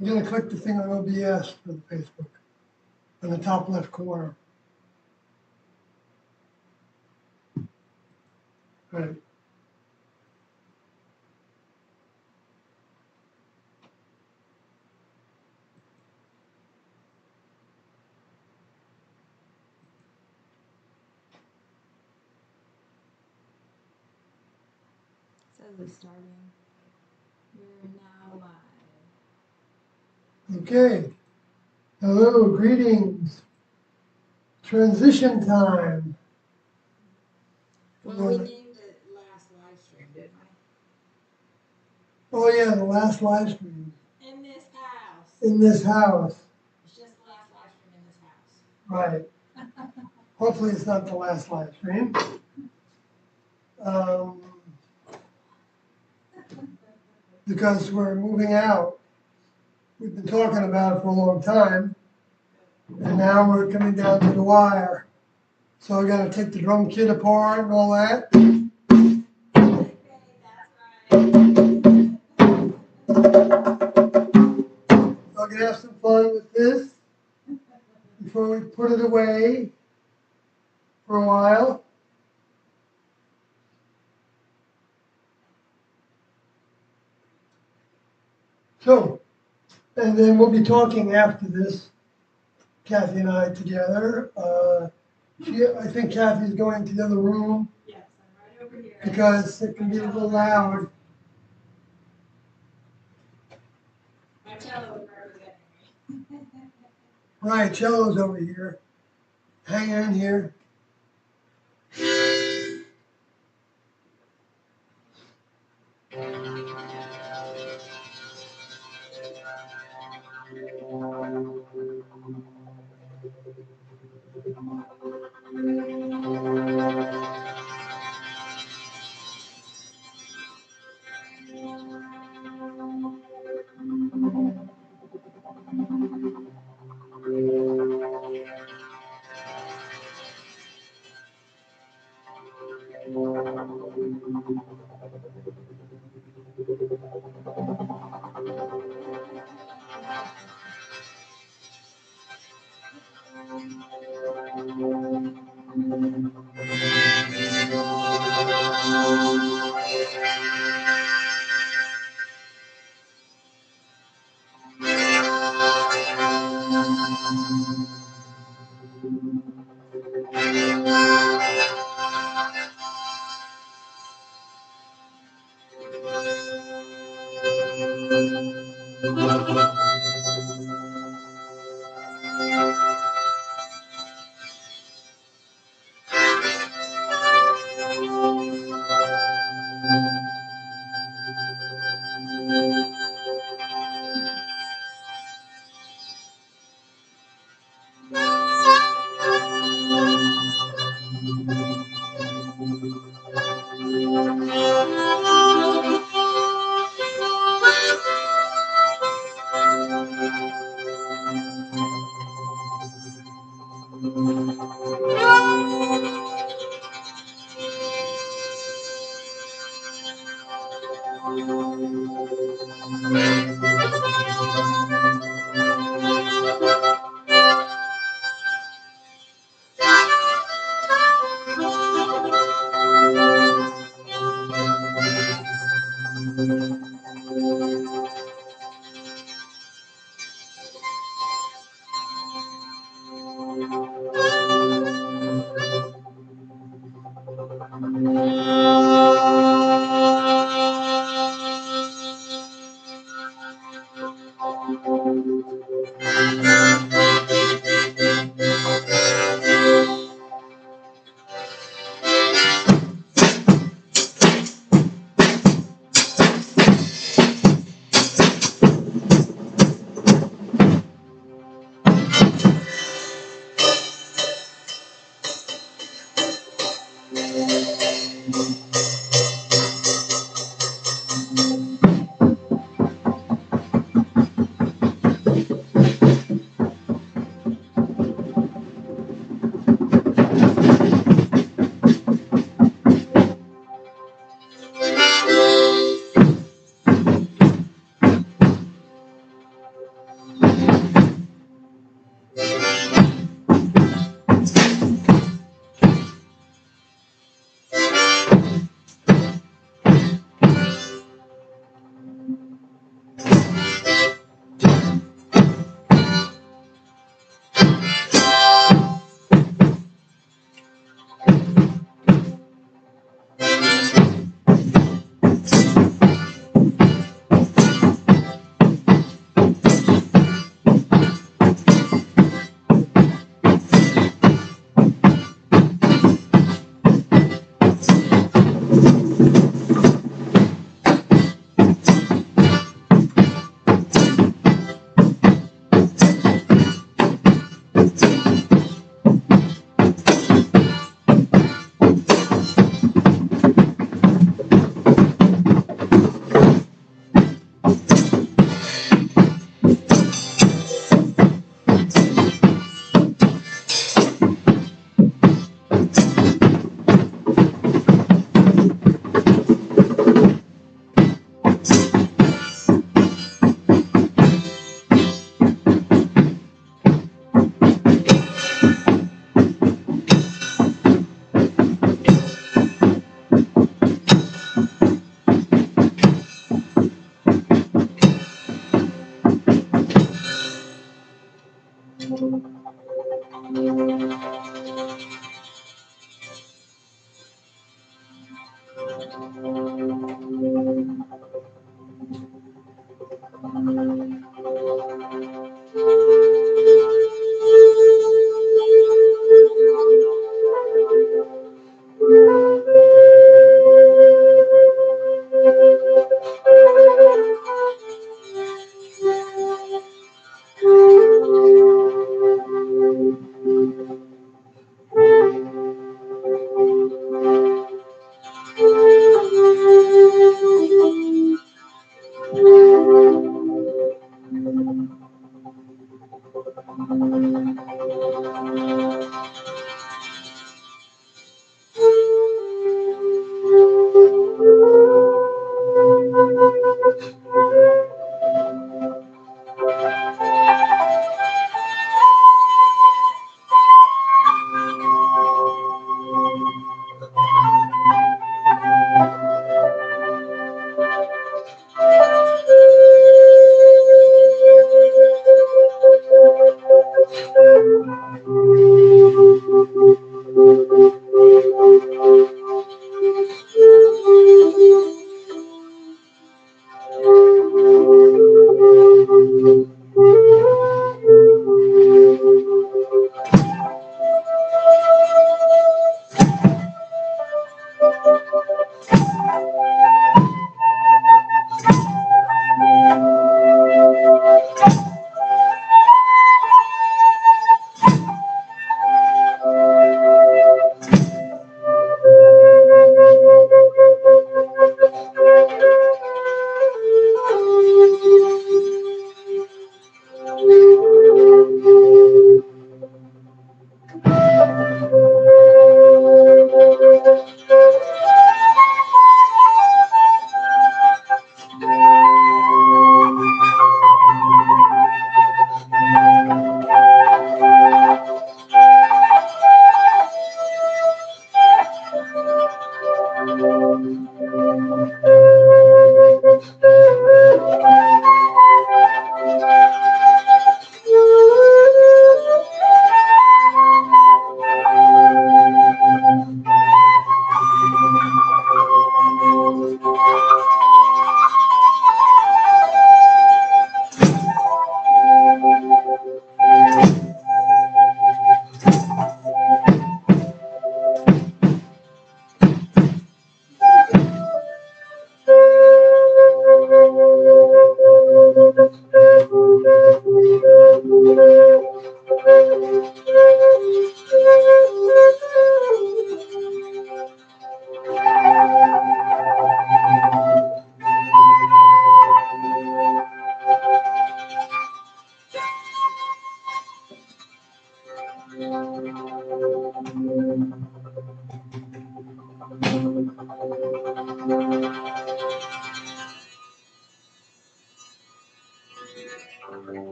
You're going to click the thing on OBS for the Facebook in the top left corner. Right. Says it's starting. We're now live. Okay. Hello, greetings. Transition time. Well, we named it last live stream, didn't we? Oh yeah, the last live stream. In this house. In this house. It's just the last live stream in this house. Right. Hopefully it's not the last live stream. Because we're moving out. We've been talking about it for a long time. And now we're coming down to the wire. So I gotta take the drum kit apart and all that. Okay, that's right. So I can have some fun with this before we put it away for a while. So, and then we'll be talking after this, Kathy and I together. I think Kathy's going to the other room. Yes, I'm right over here. Because it can be a little loud. My cello is representing me. Right, cello's over here. Hang in here.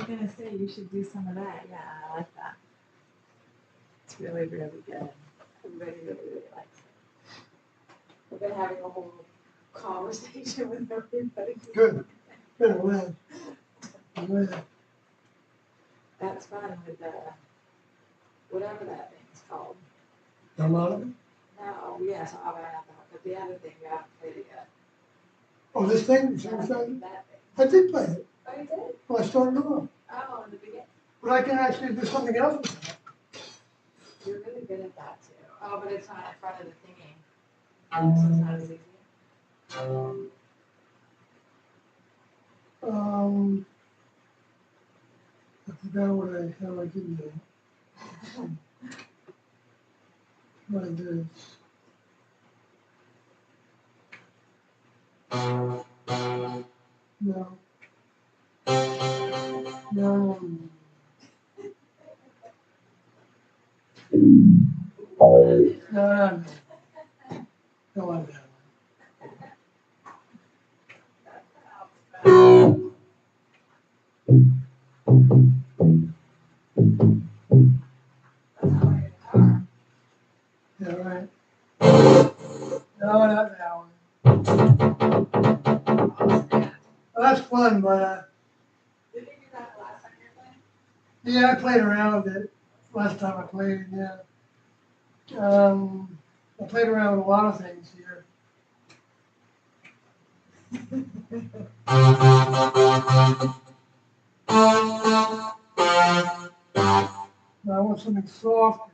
gonna say you should do some of that. Yeah, I like that. It's really, really good. Everybody really, really likes it. We've been having a whole conversation with everybody. Good. Been away. Away. That's fun with whatever that thing's called. Harmonica? No, yes, I have that, but the other thing you haven't played it yet. Oh, this thing? That thing. I did play it. Oh, you did? Well, I started off. Oh, in the beginning. But I can actually do something else with that. You're really good at that too. Oh, but it's not in front of the thingy. So it's not as easy. I forgot how I did that. What I did. No. No. No. Don't want that one. Yeah, right. No, not that one. Well, that's fun, but Did you do that the last time you were playing? yeah, I played around with it last time I played. Yeah. I played around with a lot of things here. But I want something softer.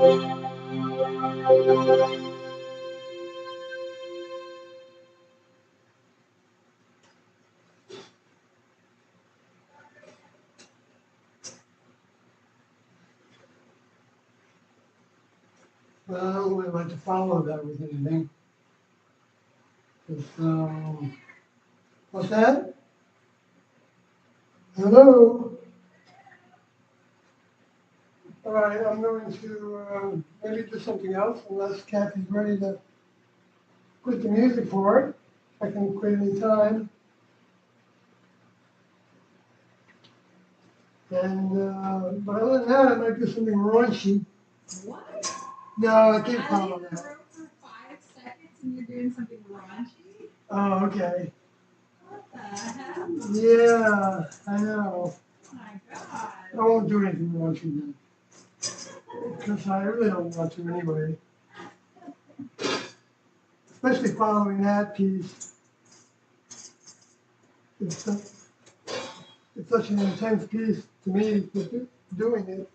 Well, I like to follow that with anything. What's that? Hello? All right, I'm going to maybe do something else unless Kathy's ready to quit the music for it. I can quit any time. And but other than that, I might do something raunchy. What? No, I can't I follow leave the that. room for 5 seconds and you're doing something raunchy? Oh, okay. What the hell? Yeah, I know. Oh my god. I won't do anything raunchy then. Because I really don't want to anyway. Especially following that piece. It's, uh, it's such an intense piece to me doing it.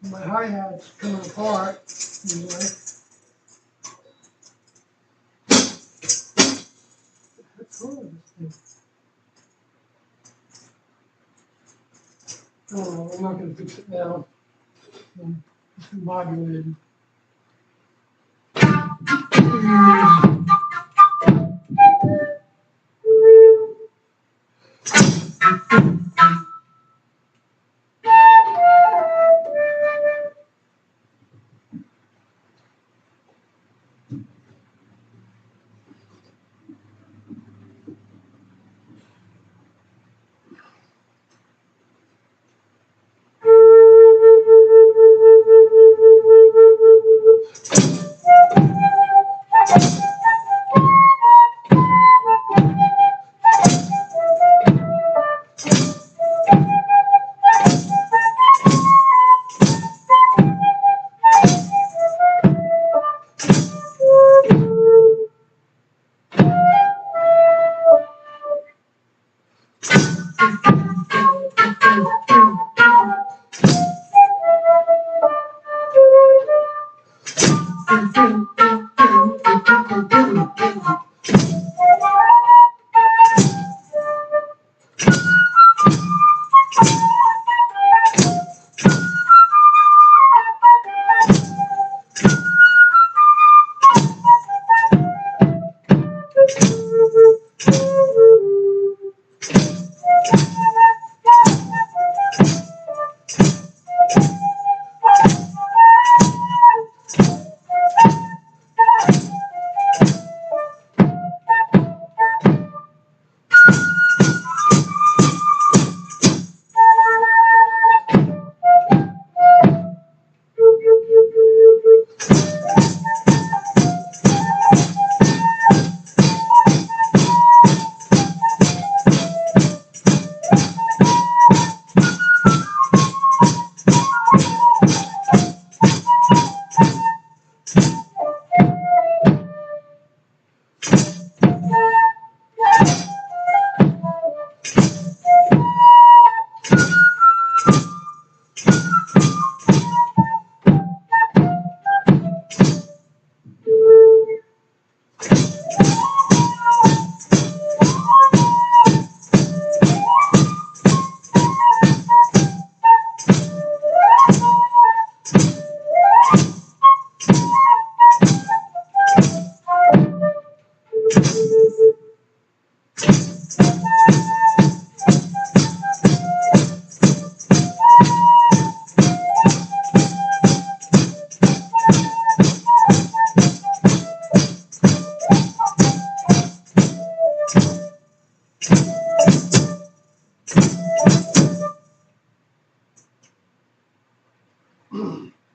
My hi-hat's coming apart. Anyway. That's wrong with this thing. Oh, I'm not going to fix it now. It's combobulated.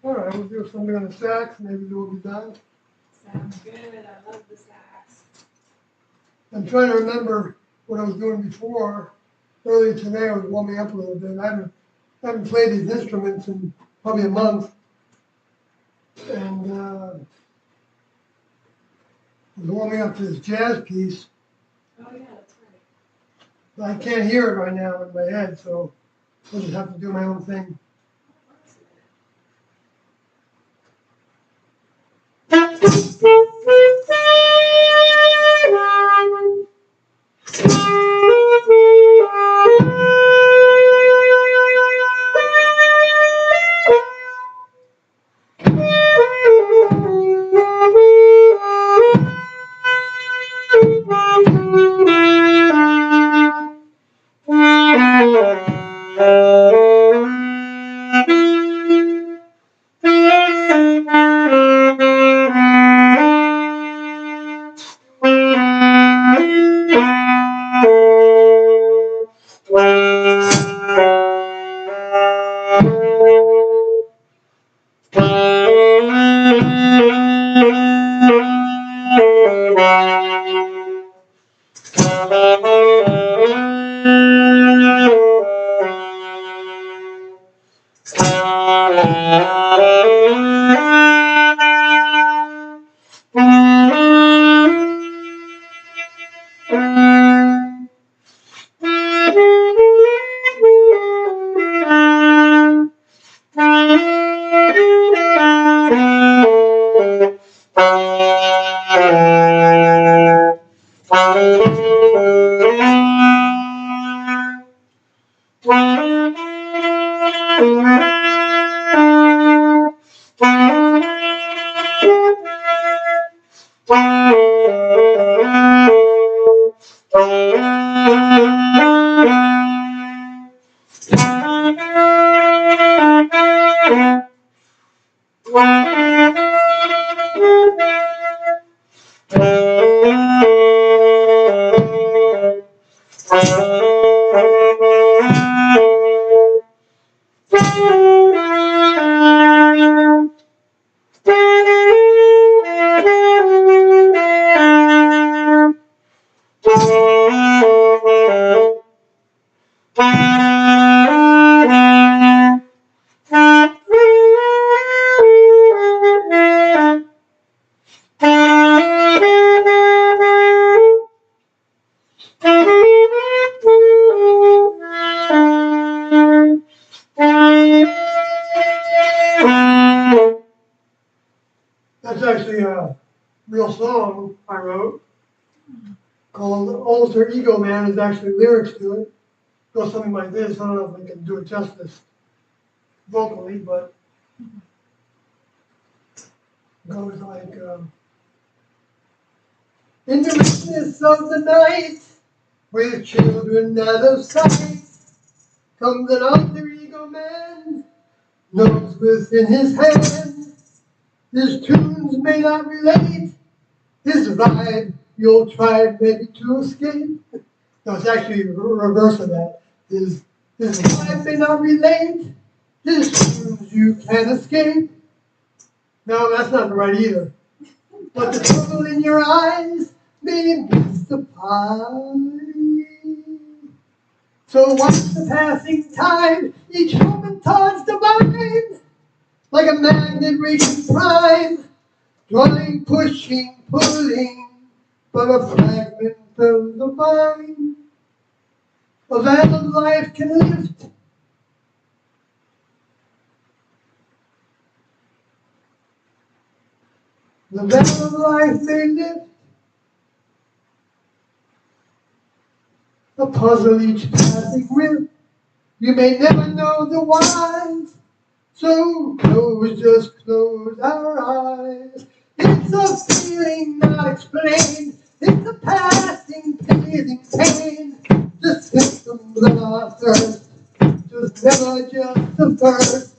All right, we'll do something on the sax, maybe we'll be done. Sounds good. I love the sax. I'm trying to remember what I was doing before. Earlier today, I was warming up a little bit. I haven't played these instruments in probably a month. And I was warming up to this jazz piece. Oh yeah, that's right. But I can't hear it right now in my head, so I just have to do my own thing. That's actually a real song I wrote called Alter Ego Man. There's actually lyrics to it. It goes something like this. I don't know if I can do it justice vocally, but it goes like, in the richness of the night, with children out of sight, comes an alter ego man, knows within his hand. His tunes may not relate, his vibe you'll try maybe to escape. No, it's actually the reverse of that. His vibe may not relate, his tunes you can't escape. No, that's not right either. But the trouble in your eyes may mystify. So watch the passing tide, each moment towards the mind, like a magnet reaching prime, drawing, pushing, pulling, but a fragment of the mind. A veil of life can lift. The veil of life may lift. A puzzle each passing with. You may never know the whys. So just close our eyes. It's a feeling not explained. It's a passing, pleasing pain. The symptoms of our thirst, just never just the first.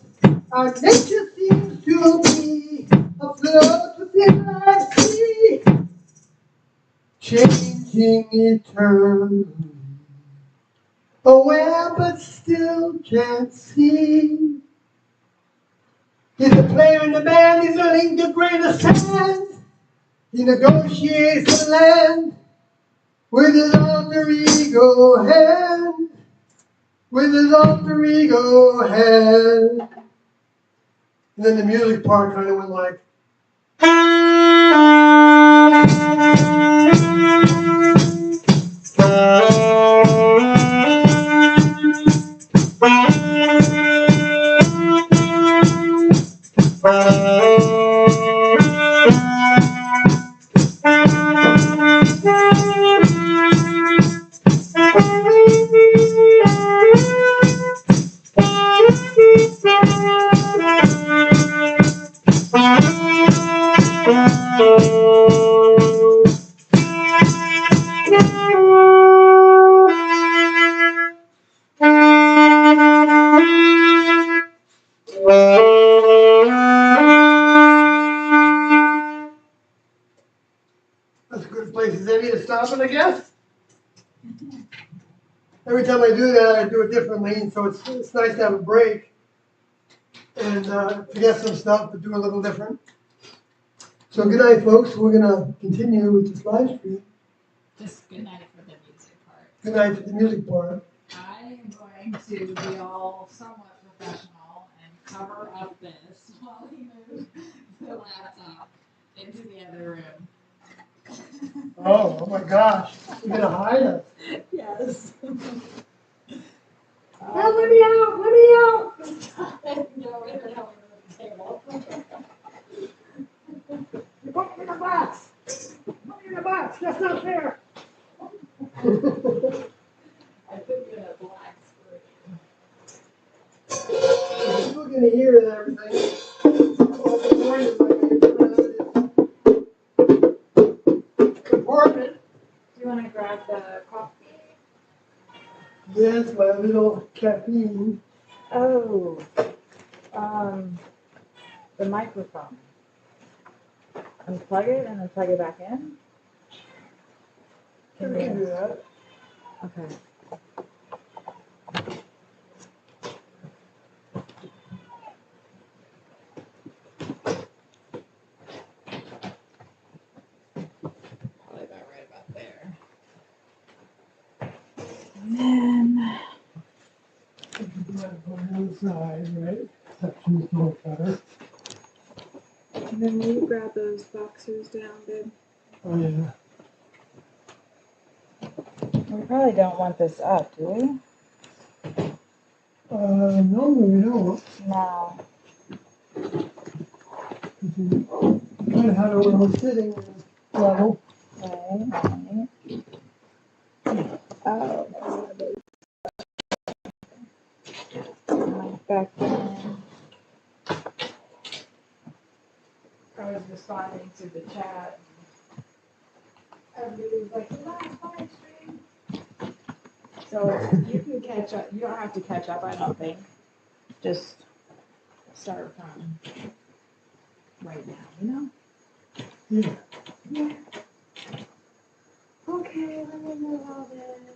Our nature seems to be afloat within our sea, changing eternally. Aware but still can't see. He's a player in the band, he's a link of grain of sand. He negotiates the land with his alter ego hand. With his alter ego hand. And then the music part kind of went like. That's a good place as any to stop it, I guess. Every time I do that, I do it differently, and so it's nice to have a break and forget some stuff, but do a little different. So good night, folks. We're gonna continue with this live stream. Just good night for the music part. Good night for the music part. I am going to be all somewhat professional and cover up this while he moves the laptop into the other room. Oh my gosh. You're gonna hide us. Yes. Oh, let me out! Let me out! No, we don't have the table. You put me in a box! Put me in a box! That's not fair! I put you in a black screen. People are gonna hear everything. All the noises I make compartment. Do you want to grab the coffee? Yes, my little caffeine. Oh, the microphone. Unplug it and then plug it back in. We can do that. Okay. Probably about right about there. And then We can do that on one side, right? That seems more better. And then will you grab those boxers down, babe? Oh yeah. We probably don't want this up, do we? No, we don't. No. Kind of how to where we're sitting level. Right. Oh, back then. I was responding to the chat. Everybody was like, "Last live stream." So you can catch up. You don't have to catch up, I don't think. Just start from right now, you know? Yeah. Yeah. Okay, let me move all this.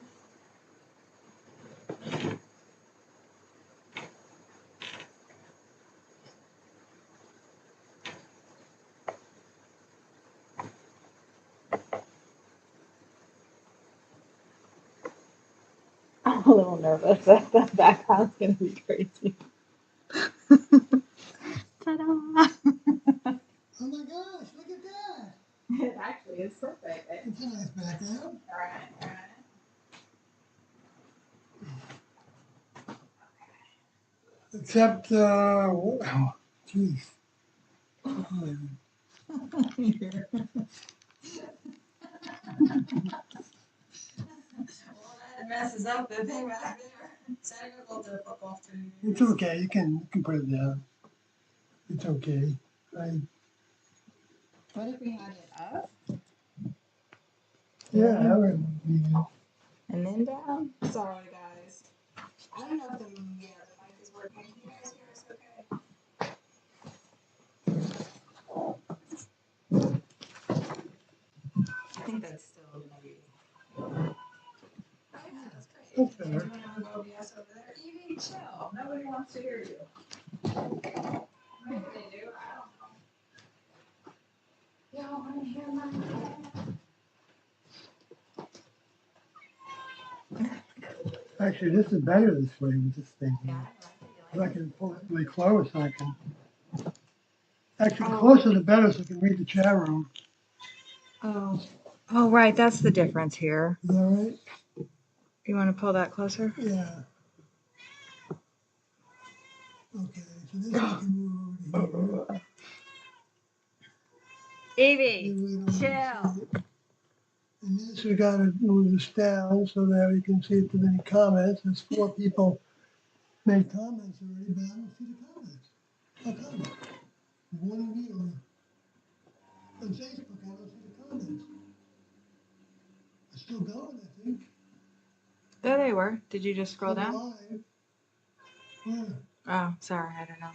I'm a little nervous. The background's gonna be crazy. Ta-da! Oh my gosh, look at that. It actually is perfect. It's a nice background. Alright. Except, wow, jeez. It messes up the thing back there. Technical difficulty. It's okay, you can put it down. It's okay. What if we had it up Yeah, that would be good. and then down? Sorry, guys. I don't know if the mic is working. Can you guys hear us okay? I think that's still gonna be. Oh yeah, that's great. That's And better. you want to go OBS over there? Evie, chill. Nobody wants to hear you. Maybe they do. I don't know. Y'all want to hear my Actually, this is better this way with this thing. Yeah, If I can pull it really close, I can. Actually, the Oh. closer the better, so I can read the chat room. Oh. Oh, right. That's the difference here. Is that right? You want to pull that closer? Yeah. Okay, so this I can move over Evie, We don't chill. see it. And this, we gotta move this down so that we can see if there's any comments. There's 4 people made comments already, but I don't see the comments. How come? There's one of you on Facebook, I don't see the comments. It's still going, I think. There they were. Did you just scroll Still down? alive. Yeah. Oh, sorry. I don't know.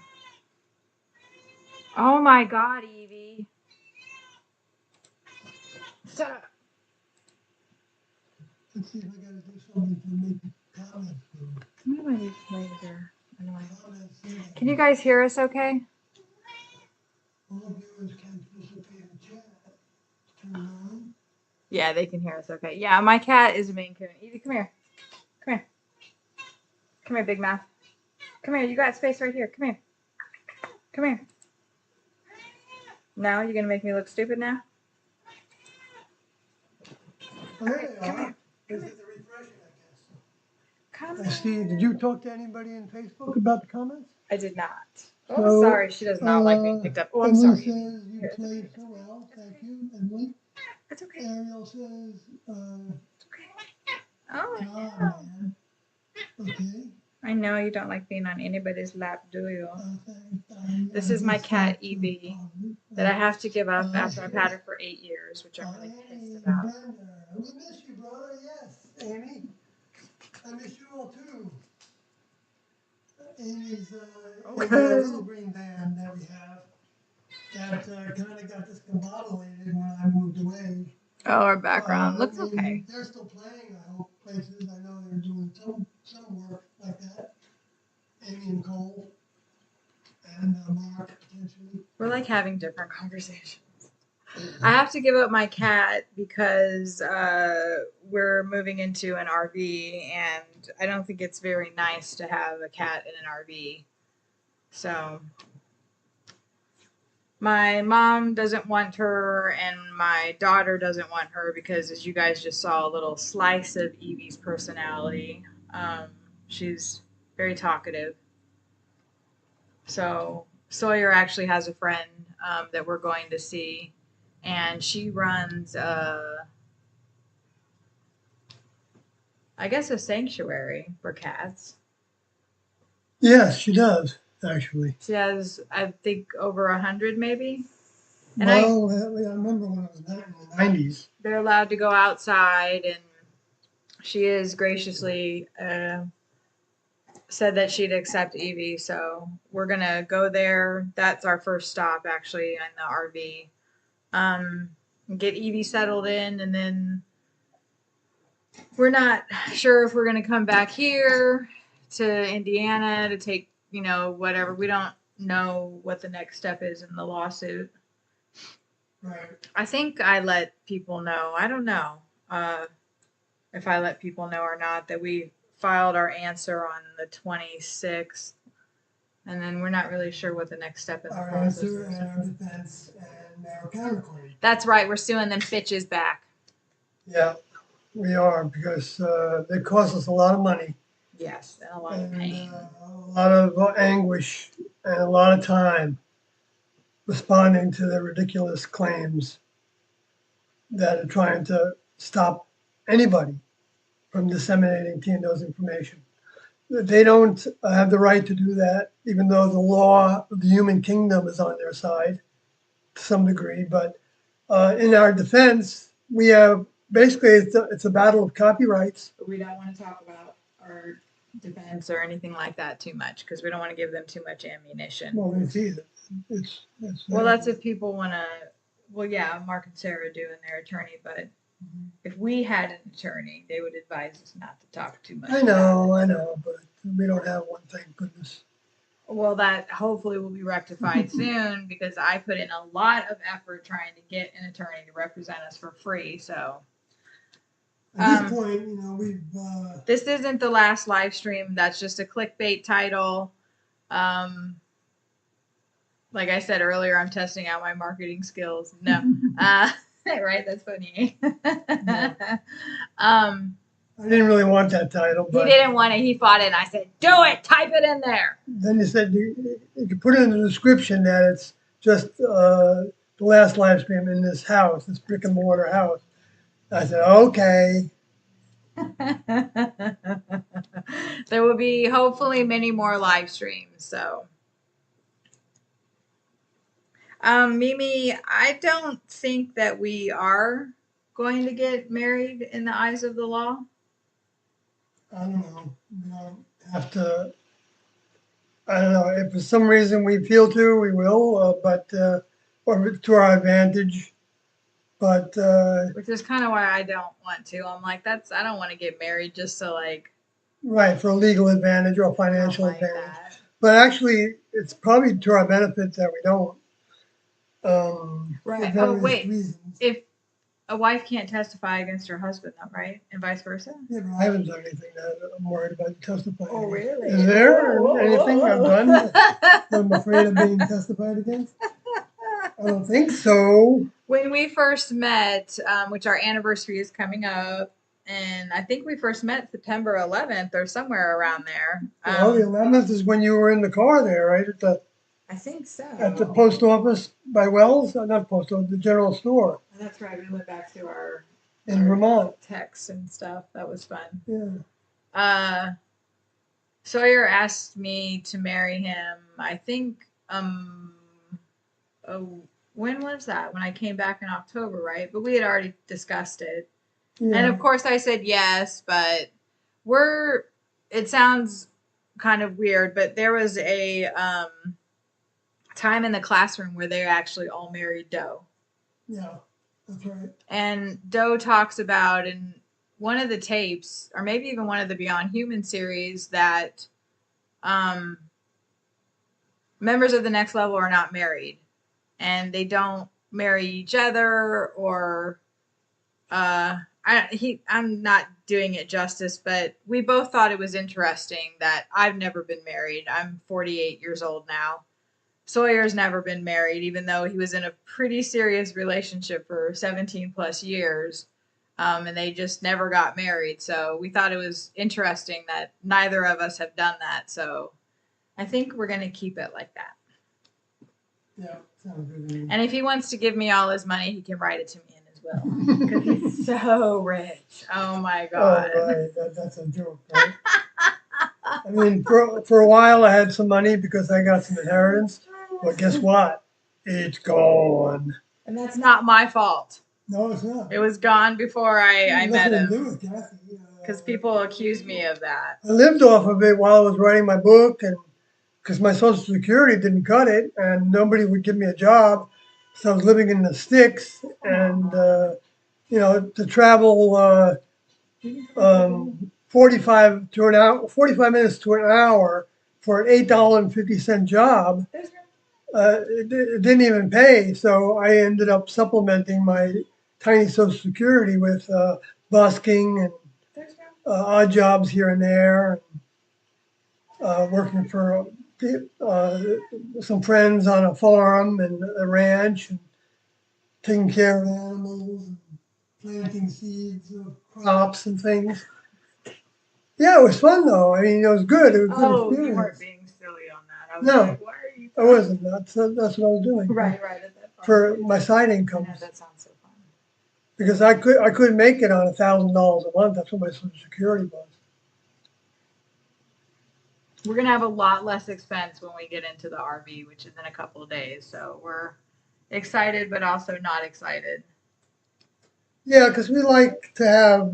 Oh my God, Evie. Shut up. Let's see if I gotta do something to make the comments go. What am I doing later? Anyway. Comments, see that. Can you guys hear us okay? All viewers can participate in chat. Turn on. Yeah, they can hear us okay. Yeah, my cat is a main coon. Evie, come here. Come here. Come here, Big Mouth. Come here. You got space right here. Come here. Come here. Now you're gonna make me look stupid now? Oh, there they come are. here. This is the refreshing, I guess. Come I here. see. Did you talk to anybody in Facebook about the comments? I did not. Oh, So, sorry. She does not like being picked up. Oh, I'm Emily sorry. says you Here, it's played okay. so well. Thank you, Emily. It's okay. Ariel says, It's okay. Oh, John, no. man. Okay. I know you don't like being on anybody's lap, do you? This I is my guess cat, that's Evie, positive. that I have to give up after I've had her for 8 years, which I'm really Amy, pissed about. Brenda, we miss you, brother. Yes, Amy. I miss you all too. Amy's in the little green band that we have that kind of got discombobulated when I moved away. Oh, our background looks And okay. they're still playing, I hope, places. I know they're doing some work like that. Amy and Cole and Mark, potentially. We're like having different conversations. I have to give up my cat because we're moving into an RV, and I don't think it's very nice to have a cat in an RV. So my mom doesn't want her, and my daughter doesn't want her because, as you guys just saw, a little slice of Evie's personality. She's very talkative. So Sawyer actually has a friend that we're going to see, and she runs I guess a sanctuary for cats. Yes, she does, actually. She has, I think, over 100 maybe. And Well, I remember when it was back in the 90s. They're allowed to go outside, and she has graciously said that she'd accept Evie. So we're gonna go there. That's our first stop, actually, in the RV. Get Evie settled in, and then we're not sure if we're gonna come back here to Indiana to take, whatever. We don't know what the next step is in the lawsuit. Right. I think I let people know. I don't know if I let people know or not that we filed our answer on the 26th, and then we're not really sure what the next step in the Our process answer is. and our defense and our counterclaim. That's right. We're suing them bitches back. Yeah, we are, because they cost us a lot of money. Yes, and a lot of pain. A lot of anguish and a lot of time responding to the ridiculous claims that are trying to stop anybody from disseminating TNO's information. They don't have the right to do that, even though the law of the human kingdom is on their side to some degree. But in our defense, we have basically it's a battle of copyrights. But we don't want to talk about our defense or anything like that too much because we don't want to give them too much ammunition. Well, it's Well, that's if people want to. Well, yeah, Mark and Sarah do and their attorney, but if we had an attorney, they would advise us not to talk too much. I know, but we don't have one, thank goodness. Well, that hopefully will be rectified soon because I put in a lot of effort trying to get an attorney to represent us for free. So at this point, we've. This isn't the last live stream. That's just a clickbait title. Like I said earlier, I'm testing out my marketing skills. No, right? That's funny. Yeah. I didn't really want that title, He but didn't want it. He fought it. And I said, do it. Type it in there. then you said you could put it in the description that it's just the last live stream in this house, this brick and mortar house. I said, okay. There will be hopefully many more live streams. So, Mimi, I don't think that we are going to get married in the eyes of the law. I don't know. We don't have to. I don't know. If for some reason we feel to, we will, or to our advantage. But Which is kind of why I don't want to. I'm like, I don't want to get married just to like. right, for a legal advantage or a I don't financial like advantage. that. But actually, it's probably to our benefit that we don't. Right. For Oh, various wait. reasons. If a wife can't testify against her husband, though, right? And vice versa? Yeah, but I haven't done anything that I'm worried about testifying. Oh, against. really? Is there Oh, anything I've done that I'm afraid of being testified against? I don't think so. When we first met, which our anniversary is coming up, and I think we first met September 11th or somewhere around there. Well, the 11th is when you were in the car there, right? I think so. At the post office by Wells? Not post office, the general store That's right. We went back to our in Vermont. texts and stuff. That was fun. Yeah. Sawyer asked me to marry him. I think oh, when was that? When I came back in October, right? But we had already discussed it. Yeah. And of course I said yes, but it sounds kind of weird, but there was a time in the classroom where they actually all married Doe. Yeah, that's right. And Doe talks about in one of the tapes, or maybe even one of the Beyond Human series, that members of the next level are not married. And they don't marry each other, or I'm not doing it justice, but we both thought it was interesting that I've never been married. I'm 48 years old now. Sawyer's never been married, even though he was in a pretty serious relationship for 17 plus years. And they just never got married. So we thought it was interesting that neither of us have done that. So I think we're going to keep it like that. Yeah, sounds good to me. And if he wants to give me all his money, he can write it to me in his will. Because he's so rich. Oh my God. Oh, right. That's a joke, right? I mean, for a while I had some money because I got some inheritance. But guess what? It's gone. And that's not my fault. No, it's not. It was gone before I met Nothing to do him. with Kathy. Because people accuse me of that. I lived off of it while I was writing my book, and because my Social Security didn't cut it, and nobody would give me a job, so I was living in the sticks, and to travel 45 minutes to an hour for an $8.50 job. It didn't even pay, so I ended up supplementing my tiny Social Security with busking and odd jobs here and there, working for some friends on a farm and a ranch, and taking care of animals, and planting seeds of crops and things. Yeah, it was fun though. I mean, it was good. It was a good experience. You weren't being silly on that. I was No, like, why are you? I wasn't. That's what I was doing. Right, at that point. For my side I income. know, that sounds so fun. Because I couldn't make it on $1,000 a month. That's what my Social Security was. We're going to have a lot less expense when we get into the RV, which is in a couple of days. So we're excited, but also not excited. Yeah, because we like to have,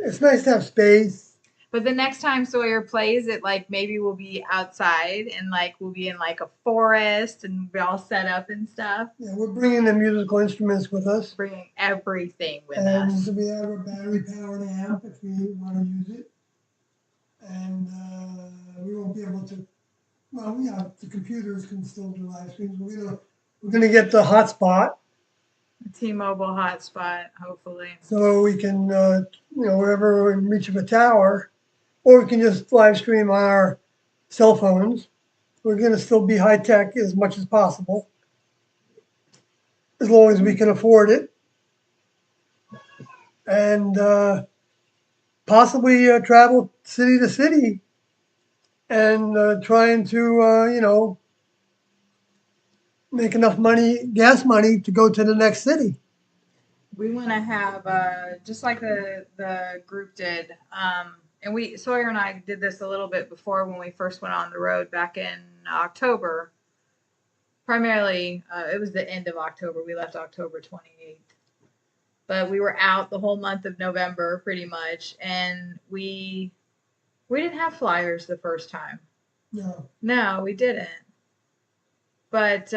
it's nice to have space. But the next time Sawyer plays it, like maybe we'll be outside and like we'll be in like a forest and be all set up and stuff. Yeah, we're bringing the musical instruments with us. Bringing everything with us. And we have a battery-powered amp if we want to use it. And we won't be able to. Well, yeah, the computers can still do live streams. We're gonna get the hotspot. T-Mobile hotspot, hopefully. So we can, wherever we're in reach of a tower, or we can just live stream on our cell phones. We're gonna still be high tech as much as possible, as long as we can afford it. and possibly travel city to city and trying to, make enough money, gas money, to go to the next city. We want to have just like the group did, and we Sawyer and I did this a little bit before when we first went on the road back in October. Primarily, it was the end of October. We left October 28th, but we were out the whole month of November pretty much, and we didn't have flyers the first time. No. No, we didn't. But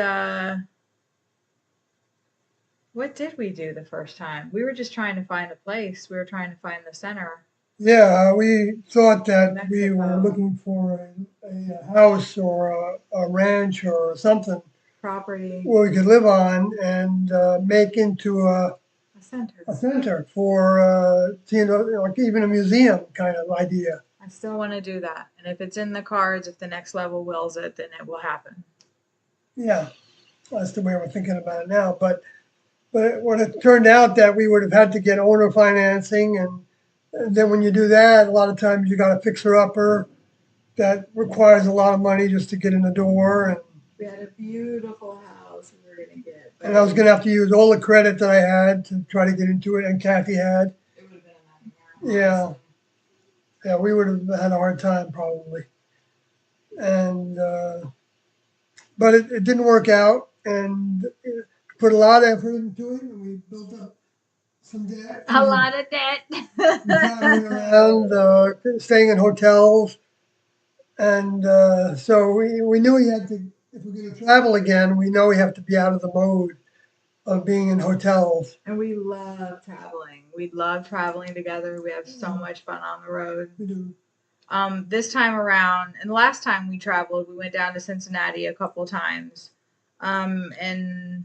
what did we do the first time? We were just trying to find a place. We were trying to find the center. Yeah, we thought that we were Mexico. looking for a house or a ranch or something Property, where we could live on and make into a center. a center for, like even a museum kind of idea. I still want to do that. And if it's in the cards, if the next level wills it, then it will happen. Yeah, that's the way we're thinking about it now. But when it turned out that we would have had to get owner financing, and then when you do that, a lot of times you got a fixer-upper that requires a lot of money just to get in the door. And We had a beautiful house we were going to get. I was going to have to use all the credit that I had to try to get into it, and Kathy had. It would have been a nightmare. Yeah, we would have had a hard time probably. And but it didn't work out, and put a lot of effort into it, and we built up some debt. A lot of debt. Traveling around, staying in hotels, and so we knew we had to. If we're going to travel again, we know we have to be out of the mode of being in hotels. And we love traveling. We love traveling together. We have so much fun on the road. We do. This time around, and the last time we traveled, we went down to Cincinnati a couple times. And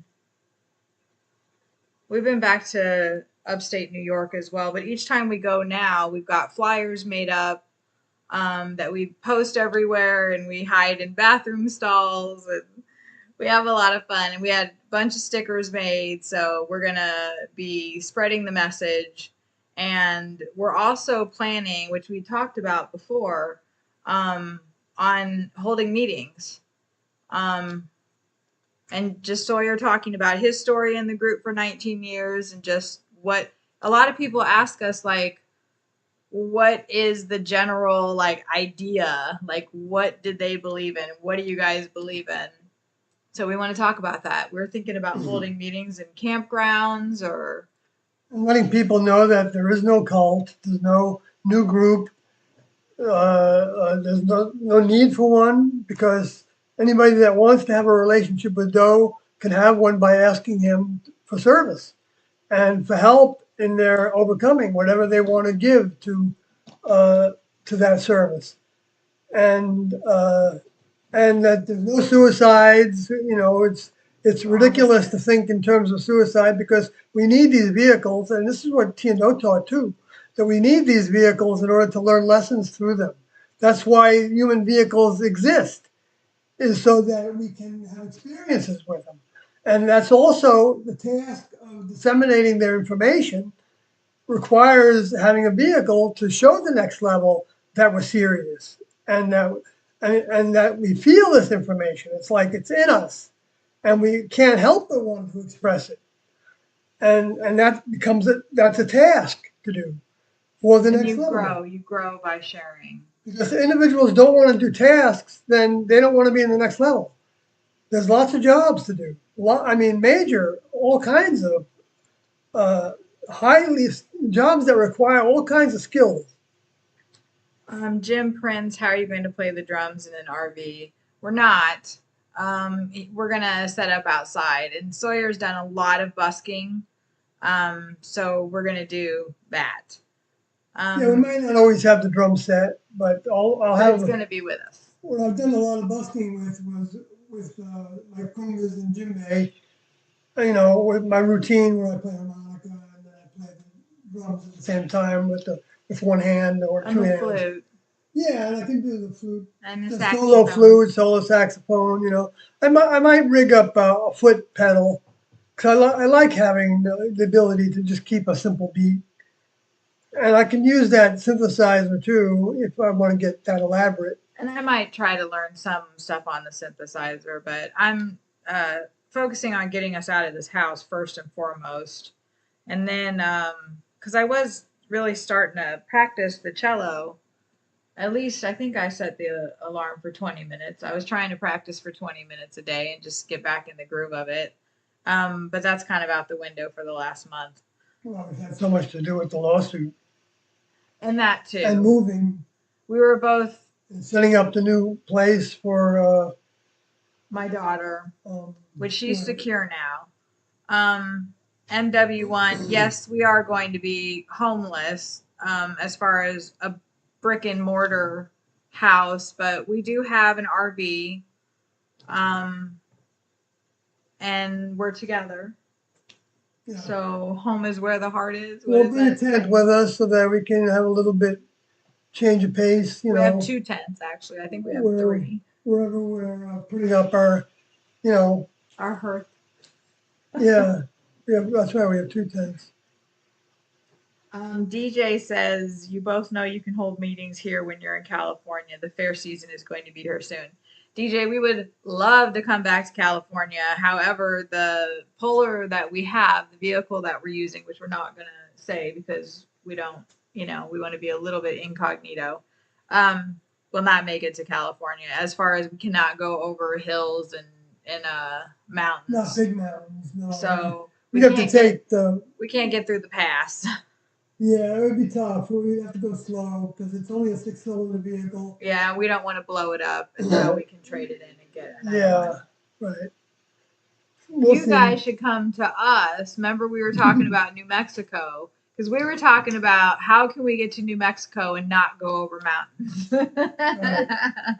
we've been back to upstate New York as well. But each time we go now, we've got flyers made up that we post everywhere, and we hide in bathroom stalls, and we have a lot of fun. And we had a bunch of stickers made, so we're going to be spreading the message. And we're also planning, which we talked about before, on holding meetings. And just Sawyer talking about his story in the group for 19 years, and just what a lot of people ask us, like, what is the general idea? Like, what did they believe in? What do you guys believe in? So we want to talk about that. We're thinking about holding meetings in campgrounds or And letting people know that there is no cult, there's no new group, there's no need for one, because anybody that wants to have a relationship with Doe can have one by asking him for service and for help in their overcoming whatever they want to give to that service, and that there's no suicides. It's ridiculous to think in terms of suicide, because we need these vehicles, and this is what T&O taught too, that we need these vehicles in order to learn lessons through them. That's why human vehicles exist, is so that we can have experiences with them. And that's also the task of disseminating their information requires having a vehicle to show the next level that we're serious, and that we feel this information. It's like it's in us, and we can't help but want to express it. And that's a task to do for the next level. You grow by sharing. Because if individuals don't want to do tasks, then they don't want to be in the next level. There's lots of jobs to do. Major, all kinds of highly jobs that require all kinds of skills. Jim Prince, how are you going to play the drums in an RV? We're not. We're going to set up outside. And Sawyer's done a lot of busking. So we're going to do that. We might not always have the drum set, but I'll have. It's going to be with us. What I've done a lot of busking was with my kungas and djembe. With my routine where I play harmonica and then I play the drums at the same time with one hand or two hands. Flute. Yeah, and I can do the flute. And the solo flute, solo saxophone. I might rig up a foot pedal, because I like having the ability to just keep a simple beat And I can use that synthesizer too if I want to get that elaborate. And I might try to learn some stuff on the synthesizer, but I'm focusing on getting us out of this house first and foremost. And then, because I was really starting to practice the cello, at least I think I set the alarm for 20 minutes. I was trying to practice for 20 minutes a day and just get back in the groove of it. But that's kind of out the window for the last month. Well, it had so much to do with the lawsuit And that too. and moving We were both, and setting up the new place for my daughter, which she's yeah. secure now. MW1, yes, we are going to be homeless as far as a brick and mortar house, but we do have an RV, and we're together. Yeah. So home is where the heart is. We'll bring a tent with us so that we can have a little bit change of pace. You we know, have 2 tents actually. I think we have 3. Wherever we're putting up our, you know, Our hearth. yeah, that's why we have 2 tents. DJ says, you both know you can hold meetings here when you're in California. The fair season is going to be here soon. DJ, we would love to come back to California. However, the puller that we have, the vehicle that we're using, which we're not going to say because we don't, we want to be a little bit incognito, will not make it to California. As far as we cannot go over hills and mountains. Not big mountains, no. So we have to take we can't get through the pass. Yeah, it would be tough. We'd have to go slow because it's only a 6-cylinder vehicle. Yeah, we don't want to blow it up until we can trade it in and get it. Right. You guys should come to us. Remember we were talking about New Mexico? Because we were talking about how can we get to New Mexico and not go over mountains. Right.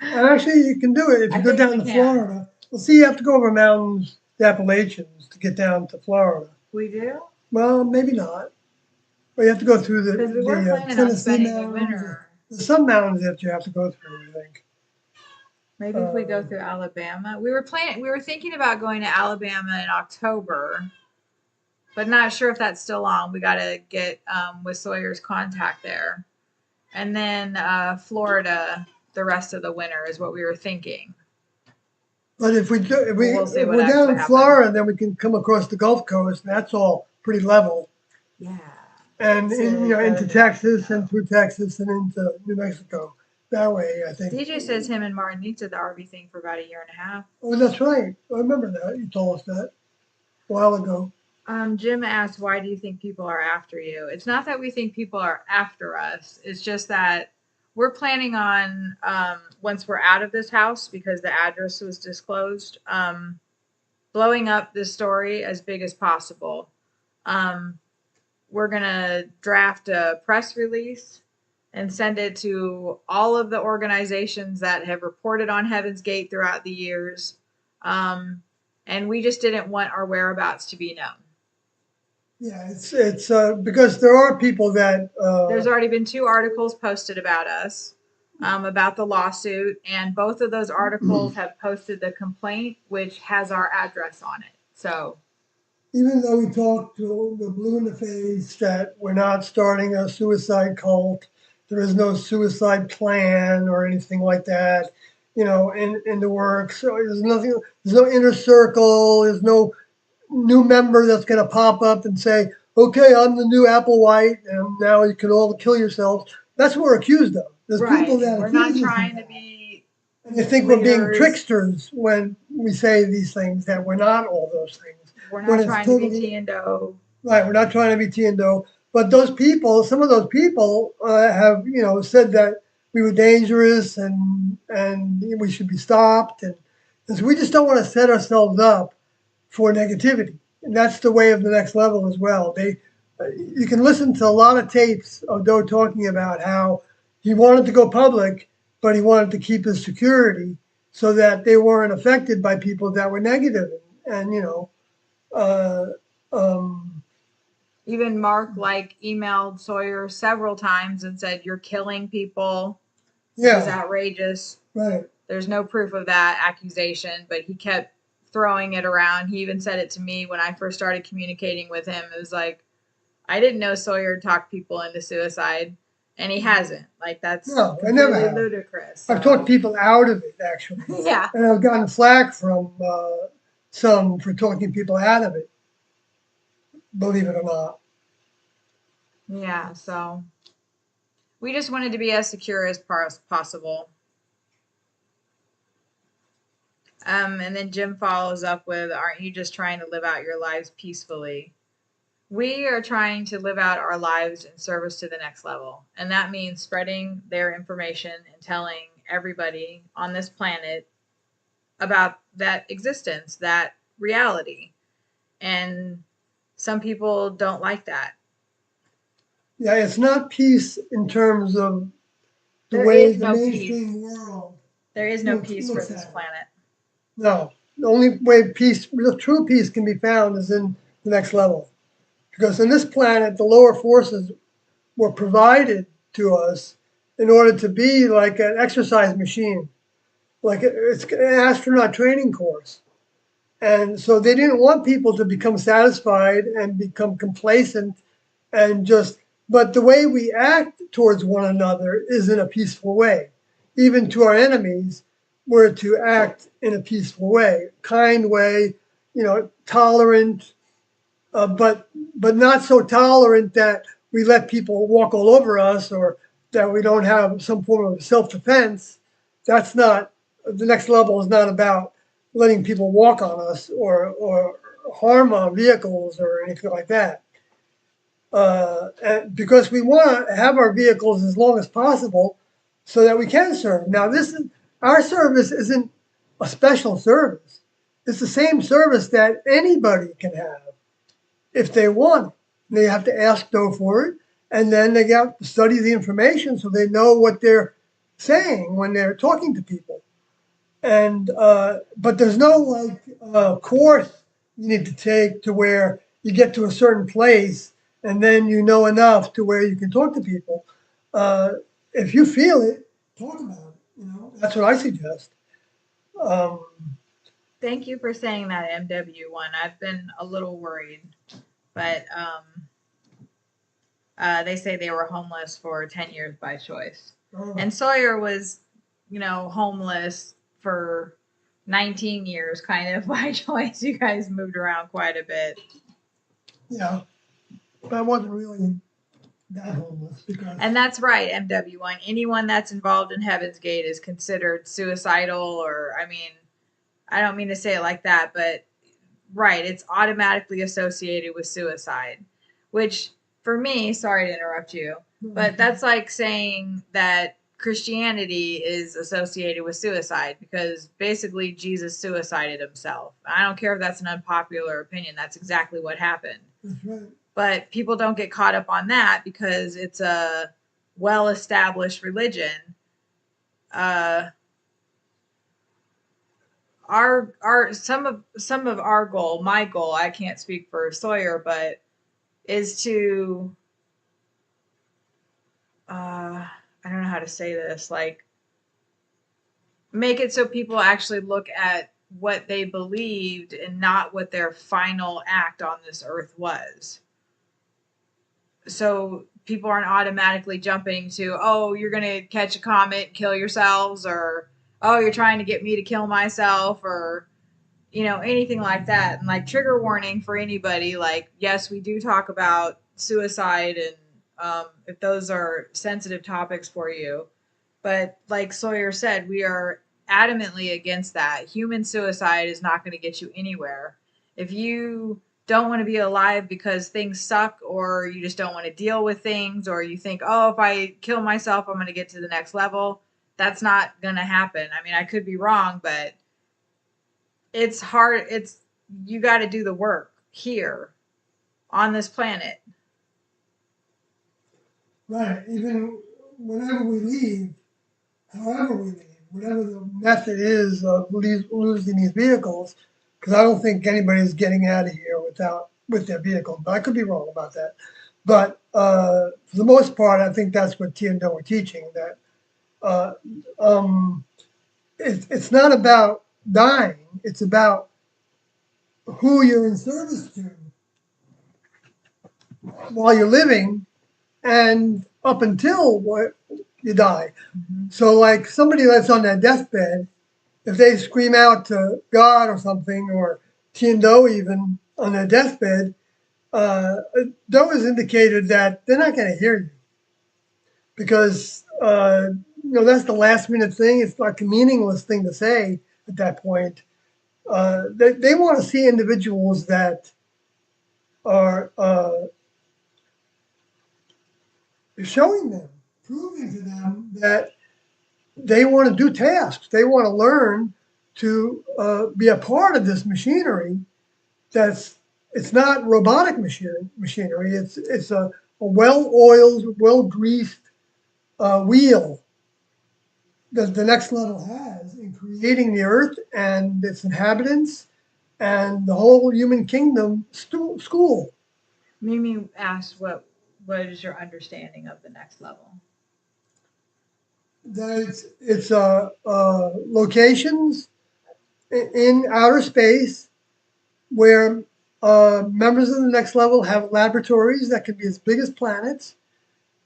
Actually, you can do it if you go down to Florida. Well, see, you have to go over mountains, the Appalachians, to get down to Florida. We do? Well, maybe not. But you have to go through the Tennessee mountains. There's some mountains that you have to go through, I think. Maybe if we go through Alabama. We were thinking about going to Alabama in October, but not sure if that's still on. We got to get with Sawyer's contact there. And then Florida the rest of the winter is what we were thinking. But if we're down in Florida, then we can come across the Gulf Coast, and that's all pretty level. Yeah. And into Texas and through Texas and into New Mexico. That way, I think. DJ says him and Martin did the RV thing for about 1.5 years. Oh, that's right. I remember that. You told us that a while ago. Jim asked, why do you think people are after you? It's not that we think people are after us. It's just that we're planning on, once we're out of this house, because the address was disclosed, blowing up this story as big as possible. We're going to draft a press release and send it to all of the organizations that have reported on Heaven's Gate throughout the years. And we just didn't want our whereabouts to be known. Yeah, it's because there are people that... There's already been 2 articles posted about us, about the lawsuit. And both of those articles have posted the complaint, which has our address on it. So... Even though we talked to the blue in the face that we're not starting a suicide cult, there is no suicide plan or anything like that, in the works. So there's no inner circle, there's no new member that's going to pop up and say, okay, I'm the new Applewhite, and now you can all kill yourselves. That's what we're accused of. There's people that we're not trying to be. And they think we're being tricksters when we say these things, that we're not all those things. We're not trying to be T&O. Right, we're not trying to be T&O. But those people, some of those people have, said that we were dangerous and we should be stopped. And so we just don't want to set ourselves up for negativity. And that's the way of the next level as well. You can listen to a lot of tapes of Doe talking about how he wanted to go public, but he wanted to keep his security so that they weren't affected by people that were negative. And even Mark emailed Sawyer several times and said, you're killing people. Yeah. It's outrageous. Right. There's no proof of that accusation, but he kept throwing it around. He even said it to me when I first started communicating with him. It was like, I didn't know Sawyer talked people into suicide, and he hasn't. Like, that's No, I never completely have. ludicrous. I've So. talked people out of it, actually. Yeah. And I've gotten flack from some for talking people out of it, believe it or not. Yeah. So we just wanted to be as secure as possible. And then Jim follows up with, "Aren't you just trying to live out your lives peacefully?" We are trying to live out our lives in service to the next level. And that means spreading their information and telling everybody on this planet about that existence, that reality. And some people don't like that. Yeah, it's not peace in terms of the There way is the no mainstream peace. world There is no looks peace for at this it. planet. No, the only way peace, real true peace can be found is in the next level. Because on this planet, the lower forces were provided to us in order to be like an exercise machine, like it's an astronaut training course. And so they didn't want people to become satisfied and become complacent and just, but the way we act towards one another is in a peaceful way. Even to our enemies, we're to act in a peaceful way, kind way, tolerant, but not so tolerant that we let people walk all over us or that we don't have some form of self-defense. That's not, the next level is not about letting people walk on us or harm our vehicles or anything like that. And because we want to have our vehicles as long as possible so that we can serve. Now, our service isn't a special service. It's the same service that anybody can have if they want. They have to ask though for it, and then they have to study the information so they know what they're saying when they're talking to people. And but there's no course you need to take to where you get to a certain place and then you know enough to where you can talk to people. Uh, if you feel it, talk about it. That's what I suggest. Um, Thank you for saying that, MW1. I've been a little worried, but they say they were homeless for 10 years by choice. And Sawyer was, homeless for 19 years kind of by choice. You guys moved around quite a bit. yeah, but I wasn't really that homeless because. And that's right, MW1. Anyone that's involved in Heaven's Gate is considered suicidal, or, I don't mean to say it like that, but right, it's automatically associated with suicide, which for me, sorry to interrupt you, but that's like saying that Christianity is associated with suicide because basically Jesus suicided himself. I don't care if that's an unpopular opinion. That's exactly what happened. That's right. But people don't get caught up on that because it's a well-established religion. Some of our goal, my goal, I can't speak for Sawyer, but is to I don't know how to say this, like make it so people actually look at what they believed and not what their final act on this earth was. So people aren't automatically jumping to, oh, you're going to catch a comet, kill yourselves, or, oh, you're trying to get me to kill myself, or, anything like that. And like trigger warning for anybody, like, yes, we do talk about suicide and if those are sensitive topics for you. But like Sawyer said, we are adamantly against that. Human suicide is not going to get you anywhere. If you don't want to be alive because things suck or you just don't want to deal with things or you think, oh, if I kill myself, I'm going to get to the next level, that's not going to happen. I mean, I could be wrong, but it's hard. You got to do the work here on this planet. Right. Even whenever we leave, however we leave, whatever the method is of losing these vehicles, because I don't think anybody's getting out of here with their vehicle. But I could be wrong about that. But for the most part, I think that's what T and D were teaching, that uh, it's not about dying. It's about who you're in service to. while you're living and up until you die. So like somebody that's on their deathbed, if they scream out to God or something, or Tiendo even on their deathbed, those indicated that they're not going to hear you because that's the last minute thing. It's like a meaningless thing to say at that point. They want to see individuals that are showing them, proving to them that they want to do tasks. They want to learn to be a part of this machinery. It's not robotic machinery. It's a well-oiled, well-greased wheel that the next level has in creating the earth and its inhabitants and the whole human kingdom school. Mimi asked, what is your understanding of the next level? That it's locations in outer space where members of the next level have laboratories that can be as big as planets,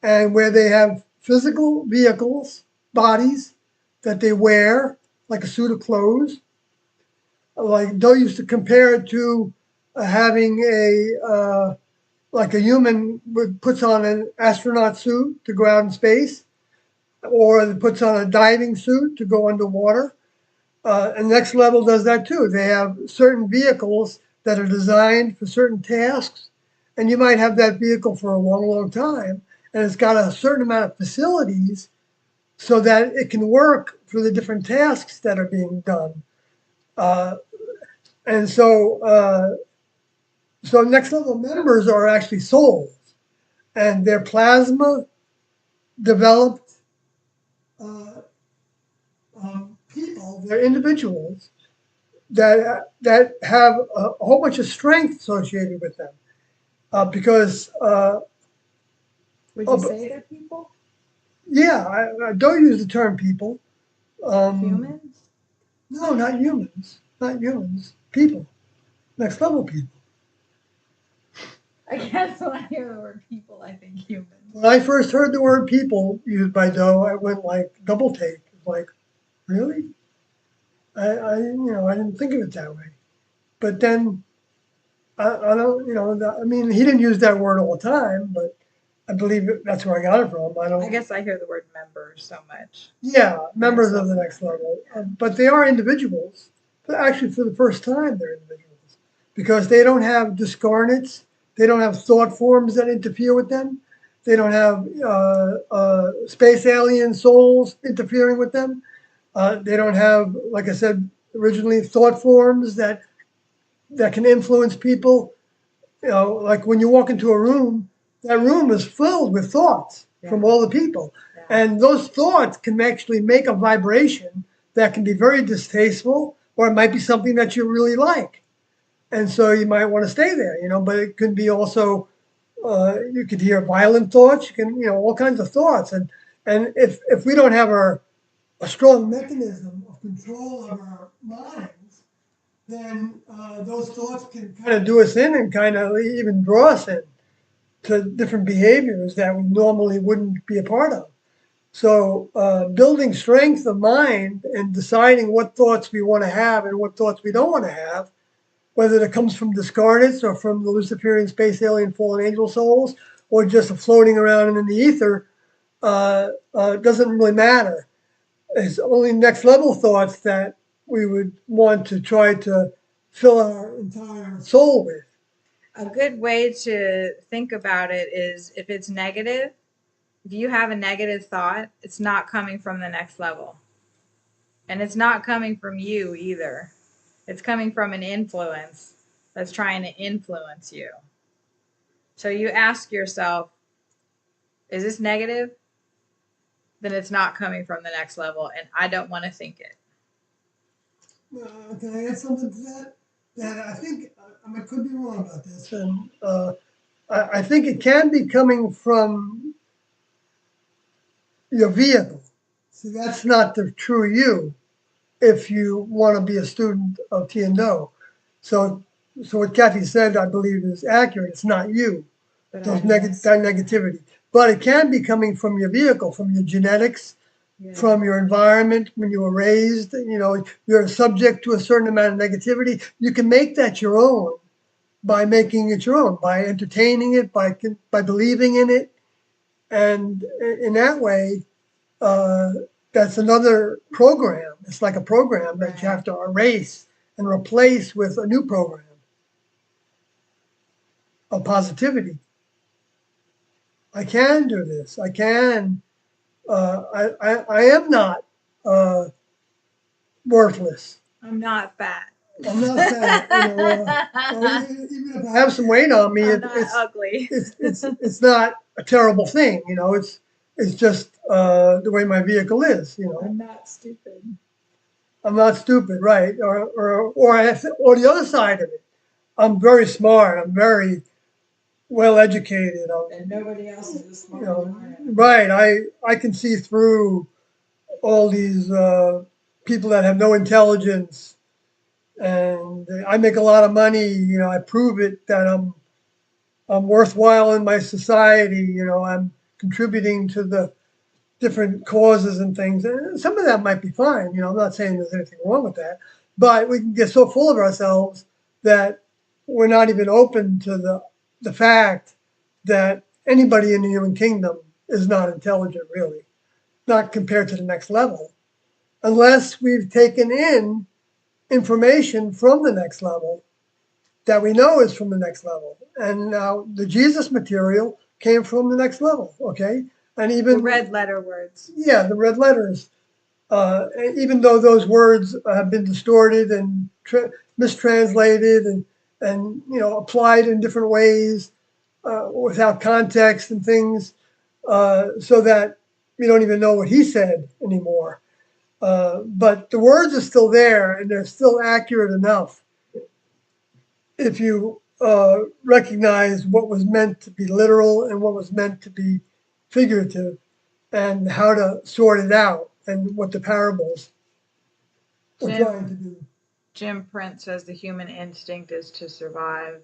and where they have physical vehicles, bodies that they wear like a suit of clothes. Like Doe used to compare it to having like a human puts on an astronaut suit to go out in space, or puts on a diving suit to go underwater. And Next Level does that too. They have certain vehicles that are designed for certain tasks, and you might have that vehicle for a long, long time, and it's got a certain amount of facilities so that it can work for the different tasks that are being done. Uh, and so Next Level members are actually souls, and they're plasma developed uh, people. They're individuals that have a whole bunch of strength associated with them, because Would you say they're people? yeah, I don't use the term people. Humans? No, not humans, not humans. People, next level people. I guess when I hear the word people, I think humans. When I first heard the word people used by Doe, I went like double take. Like, really? I didn't think of it that way. But then I don't, I mean, he didn't use that word all the time, but I believe that's where I got it from. I guess I hear the word members so much. Yeah, members of the next level. But they are individuals. But actually, for the first time, they're individuals because they don't have discarnates. They don't have thought forms that interfere with them. They don't have space alien souls interfering with them. They don't have, like I said originally, thought forms that can influence people. Like when you walk into a room, that room is filled with thoughts from all the people. And those thoughts can actually make a vibration that can be very distasteful, or it might be something that you really like. And so you might want to stay there, but it could be also, you could hear violent thoughts, you can, all kinds of thoughts. And if we don't have a strong mechanism of control of our minds, then those thoughts can kind of do us in and kind of even draw us in to different behaviors that we normally wouldn't be a part of. So building strength of mind and deciding what thoughts we want to have and what thoughts we don't want to have, whether it comes from discarnates or from the Luciferian space alien fallen angel souls or just floating around in the ether, doesn't really matter. It's only next level thoughts that we would want to try to fill our entire soul with. A good way to think about it is if it's negative, if you have a negative thought, it's not coming from the next level. And it's not coming from you either. It's coming from an influence that's trying to influence you. So you ask yourself, is this negative? Then it's not coming from the next level, and I don't want to think it. Can I add something to that? That I think, I could be wrong about this, and I think it can be coming from your vehicle. See, that's not the true you if you want to be a student of Tiendo. So what Kathy said, I believe, is accurate. It's not you. But those I don't that negativity. But it can be coming from your vehicle, from your genetics, yeah. from your environment when you were raised. You know, you're subject to a certain amount of negativity. You can make that your own by making it your own, by entertaining it, by believing in it, and in that way, uh, that's another program. It's like a program that you have to erase and replace with a new program of positivity. I can do this. I can. I am not worthless. I'm not fat. I'm not fat. You know, even if I have some weight on me, I'm not ugly. it's not a terrible thing. You know, it's just the way my vehicle is. You know, I'm not stupid. I'm not stupid, right? Or the other side of it, I'm very smart. I'm very well educated. And nobody else is as smart You know, as I am. right? I can see through all these people that have no intelligence, and I make a lot of money. You know, I prove it that I'm worthwhile in my society. You know, I'm contributing to the different causes and things. And some of that might be fine. You know, I'm not saying there's anything wrong with that, but we can get so full of ourselves that we're not even open to the fact that anybody in the human kingdom is not intelligent, really, not compared to the next level, unless we've taken in information from the next level that we know is from the next level. And now the Jesus material came from the next level, okay? And even the red letter words. Yeah, the red letters. Even though those words have been distorted and mistranslated and applied in different ways without context and things, so that we don't even know what he said anymore. But the words are still there and they're still accurate enough if you recognize what was meant to be literal and what was meant to be figurative and how to sort it out and what the parables were trying to do. Jim Prince says the human instinct is to survive.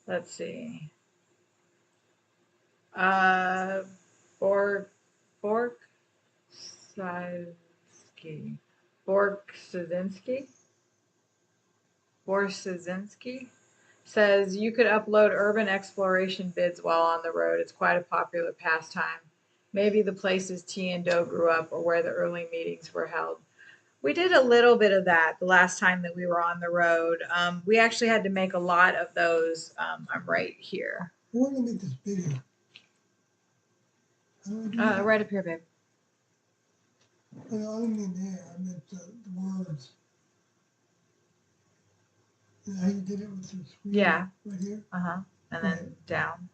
Let's see. Borg Borksinsky. Borksinsky? Borsizinski says you could upload urban exploration bids while on the road. It's quite a popular pastime. Maybe the places T and Doe grew up or where the early meetings were held. We did a little bit of that the last time that we were on the road. We actually had to make a lot of those. I'm right here. I want to make this bigger. How do I do that? Right up here, babe. I don't mean there. I meant the words. Is that how you did it with the screen? Yeah. Right here? And then down.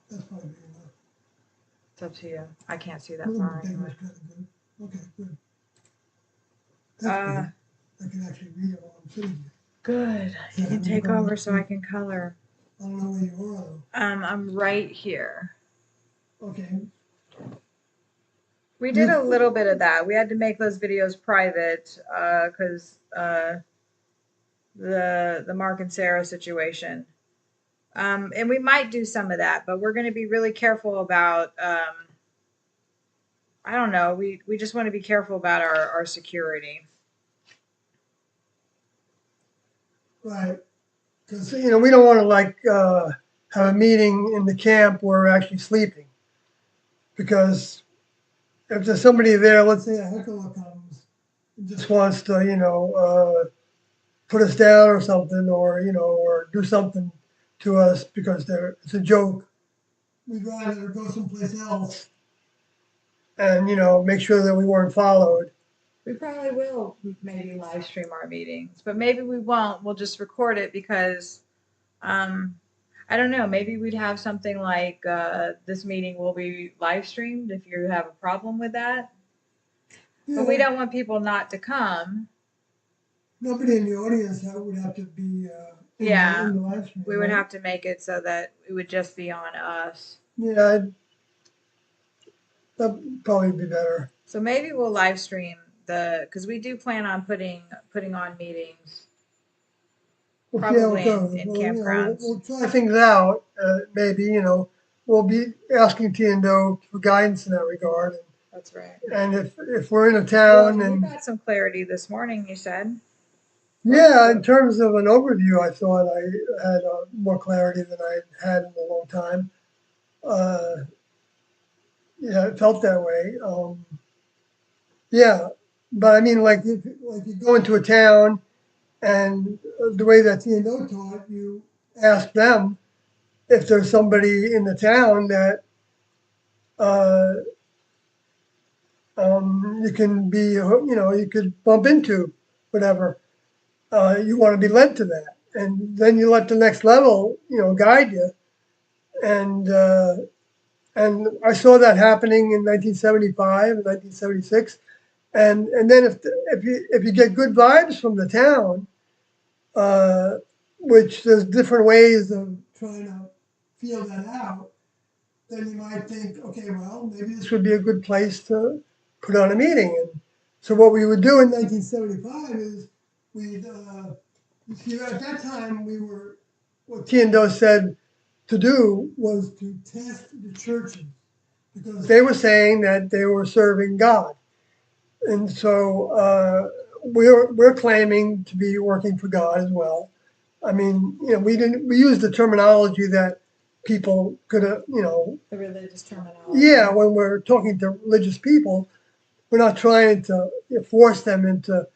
That's probably big enough. It's up to you. I can't see A that little far bit bigger anyway. is kind of good. Okay, good. That's good. I can actually read it while I'm sitting here. Good. You can take over so I can color. I don't know where you are though. I'm right here. Okay. We did a little bit of that. We had to make those videos private because the Mark and Sarah situation. And we might do some of that, but we're going to be really careful about. I don't know. We just want to be careful about our security. Right. Because, we don't want to have a meeting in the camp where we're actually sleeping. Because if there's somebody there, let's say a heckler comes, and just wants to, put us down or something, or do something to us because it's a joke, we'd rather go someplace else and, make sure that we weren't followed. We probably will maybe live stream our meetings, but maybe we won't. We'll just record it because I don't know. Maybe we'd have something like this meeting will be live streamed if you have a problem with that. Yeah. But we don't want people not to come. Nobody in the audience would have to be in the live stream. We would have to make it so that it would just be on us. Yeah, that'd probably be better. So maybe we'll live stream because we do plan on putting on meetings. We'll see how it Probably goes. in We'll, campgrounds. we'll try things out. Maybe, we'll be asking T&O for guidance in that regard. That's right. And if we're in a Well, town you and got some clarity this morning, you said. yeah, in terms of an overview, I thought I had more clarity than I had in a long time. Yeah, it felt that way. Yeah, but I mean, like you go into a town, and the way that T&O taught, you ask them if there's somebody in the town that uh, you can be, you could bump into, whatever. You want to be led to that, and then you let the next level, guide you. And and I saw that happening in 1975 and 1976. And then if you get good vibes from the town, uh, which there's different ways of trying to feel that out, then you might think, okay, well, maybe this would be a good place to put on a meeting. And so what we would do in 1975 is we'd, you see, at that time what T&O said to do was to test the churches because they were saying that they were serving God. And so we're claiming to be working for God as well. I mean, we used the terminology that people could have, The religious terminology. yeah, when we're talking to religious people, we're not trying to force them into,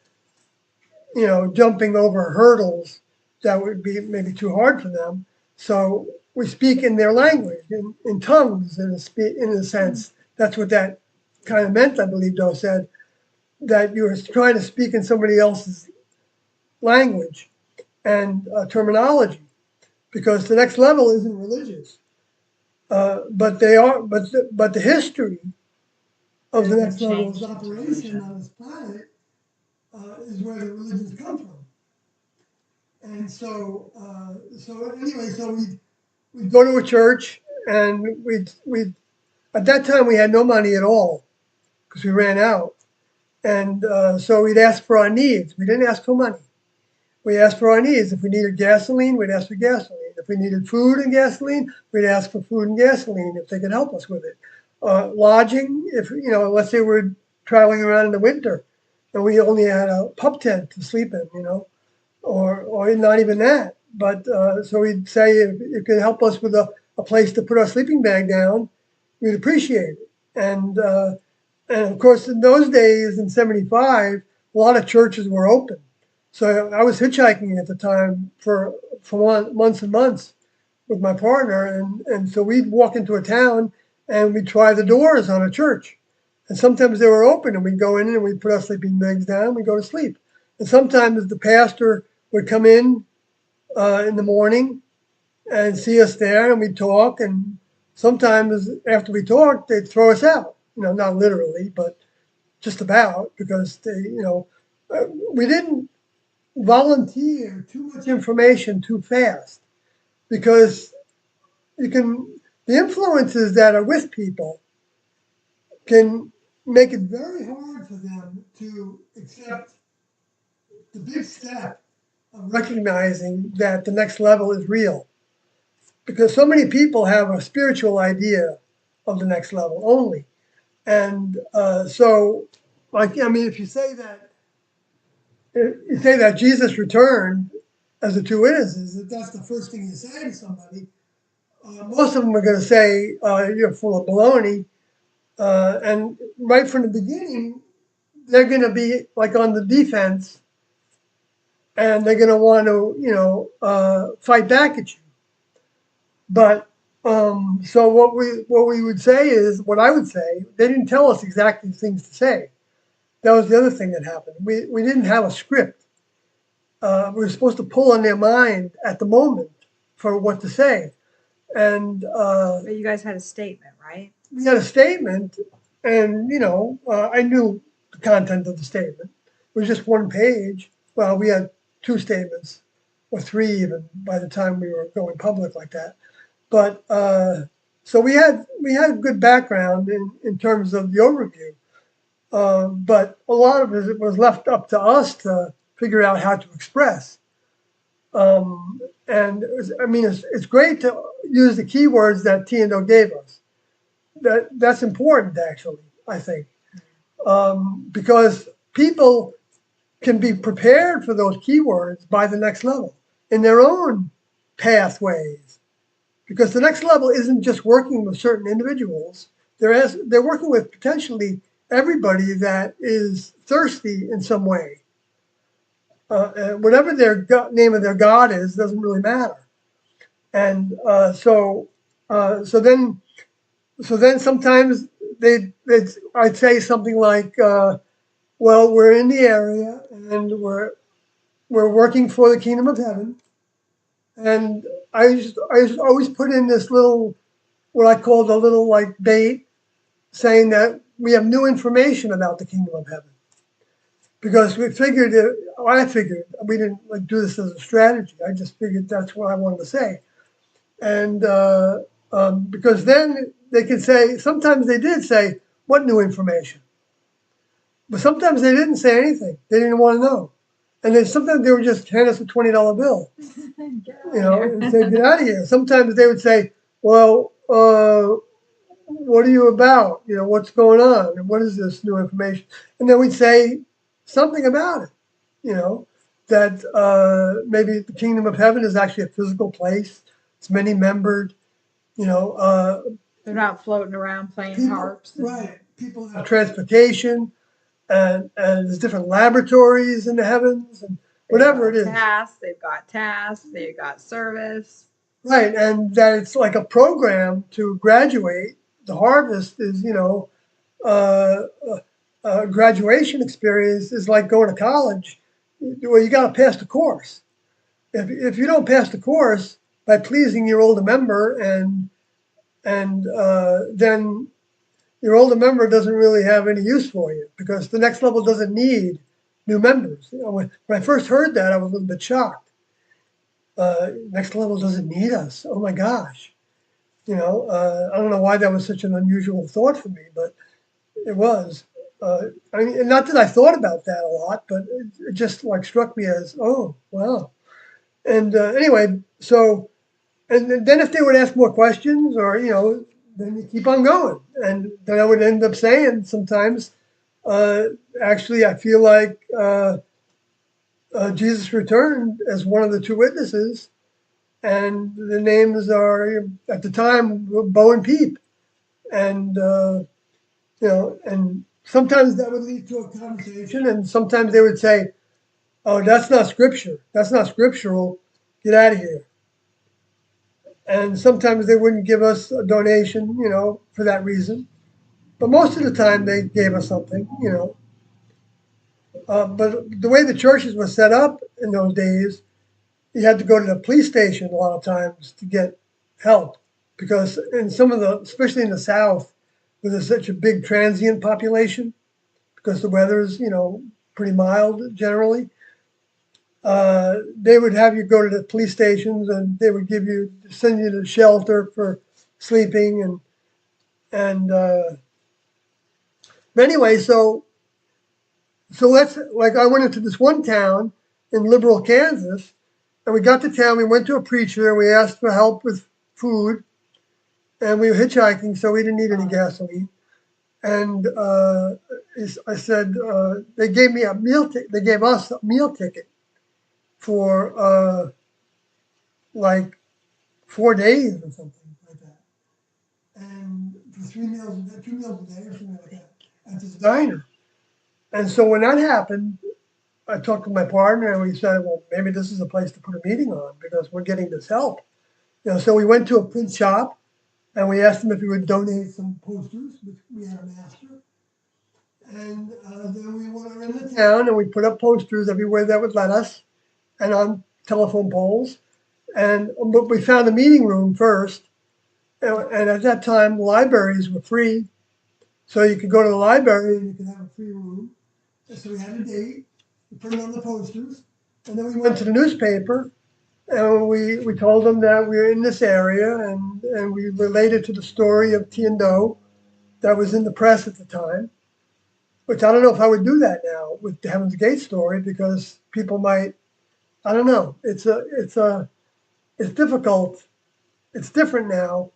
jumping over hurdles that would be maybe too hard for them. So we speak in their language, in tongues, in a sense. That's what that kind of meant, I believe Doe said, that you were trying to speak in somebody else's language and terminology, because the next level isn't religious, but they are. But the history of the next level's operation on this planet is where the religions come from. And so anyway, so we'd go to a church, and we at that time we had no money at all because we ran out, and so we'd ask for our needs. We didn't ask for money. We asked for our needs. If we needed gasoline, we'd ask for gasoline. If we needed food and gasoline, we'd ask for food and gasoline if they could help us with it. Lodging, if let's say we're traveling around in the winter and we only had a pup tent to sleep in, or not even that. But so we'd say if you could help us with a place to put our sleeping bag down, we'd appreciate it. And of course, in those days in '75, a lot of churches were open. So I was hitchhiking at the time for months and months with my partner, and so we'd walk into a town and we'd try the doors on a church, and sometimes they were open, and we'd go in and we'd put our sleeping bags down, and we'd go to sleep, and sometimes the pastor would come in the morning and see us there, and we'd talk, and sometimes after we talked, they'd throw us out, not literally, but just about, because we didn't volunteer too much information too fast, because the influences that are with people can make it very hard for them to accept the big step of recognizing that the next level is real, because so many people have a spiritual idea of the next level only. And so, if you say that Jesus returned as the two witnesses, if that's the first thing you say to somebody, most of them are going to say you're full of baloney. And right from the beginning, they're going to be like on the defense, and they're going to want to, fight back at you. But so what we would say is, what I would say, they didn't tell us exactly things to say. That was the other thing that happened. We didn't have a script. We were supposed to pull on their mind at the moment for what to say. And But you guys had a statement, right? we had a statement, and I knew the content of the statement. It was just one page. Well, we had two statements, or three even, by the time we were going public like that. But so we had good background in terms of the overview. But a lot of it was left up to us to figure out how to express. And I mean, it's great to use the keywords that T&O gave us. That's important, actually, I think, because people can be prepared for those keywords by the next level in their own pathways. Because the next level isn't just working with certain individuals. They're working with potentially everybody that is thirsty in some way. Whatever their name of their god is doesn't really matter. And so then sometimes I'd say something like, well, we're in the area and we're working for the kingdom of heaven. And I just always put in this little, what I call the little like bait, saying that we have new information about the kingdom of heaven. Because we figured, I figured, we didn't like do this as a strategy. I just figured that's what I wanted to say. And because then they could say, sometimes they did say, what new information? But sometimes they didn't say anything. They didn't want to know. And then sometimes they would just hand us a $20 bill, and say, get out of here. Sometimes they would say, well, what are you about? What's going on? And what is this new information? And then we'd say something about it, that maybe the kingdom of heaven is actually a physical place. It's many membered, They're not floating around playing people, harps. right. People have transportation and there's different laboratories in the heavens and whatever it is. They've got tasks, they've got service. Right, and that it's like a program to graduate. The harvest is, graduation experience is like going to college. Well, you got to pass the course. If you don't pass the course by pleasing your older member, and then your older member doesn't really have any use for you because the next level doesn't need new members. When I first heard that, I was a little bit shocked. Next level doesn't need us. Oh my gosh. I don't know why that was such an unusual thought for me, but it was. I mean, not that I thought about that a lot, but it just like struck me as, oh, wow. And anyway, so, and then if they would ask more questions or, then you keep on going. And then I would end up saying sometimes, actually, I feel like Jesus returned as one of the two witnesses. And the names are, at the time, Bo and Peep. And, and sometimes that would lead to a conversation. And sometimes they would say, oh, that's not scripture. That's not scriptural. Get out of here. And sometimes they wouldn't give us a donation, for that reason. But most of the time they gave us something, But the way the churches were set up in those days, you had to go to the police station a lot of times to get help. Because in some of the, especially in the South, where there's such a big transient population, because the weather's, pretty mild generally, they would have you go to the police stations and they would send you to shelter for sleeping and anyway, so let's like I went into this one town in Liberal, Kansas, and we got to town. We went to a preacher and we asked for help with food, and we were hitchhiking, so we didn't need any gasoline. And I said they gave me a meal. They gave us a meal ticket for like 4 days or something like that, and for 2 meals a day or something like that at this diner. And so when that happened, I talked to my partner and we said, well, maybe this is a place to put a meeting on because we're getting this help. So we went to a print shop and we asked him if he would donate some posters, which we had a master. And then we went around the town and we put up posters everywhere that would let us and on telephone poles. But we found a meeting room first. And at that time, libraries were free. So you could go to the library and you could have a free room. And so we had a date, we put it on the posters, and then we went to the newspaper and we told them that we were in this area and we related to the story of T&O that was in the press at the time, which I don't know if I would do that now with the Heaven's Gate story because people might, I don't know. It's difficult. It's different now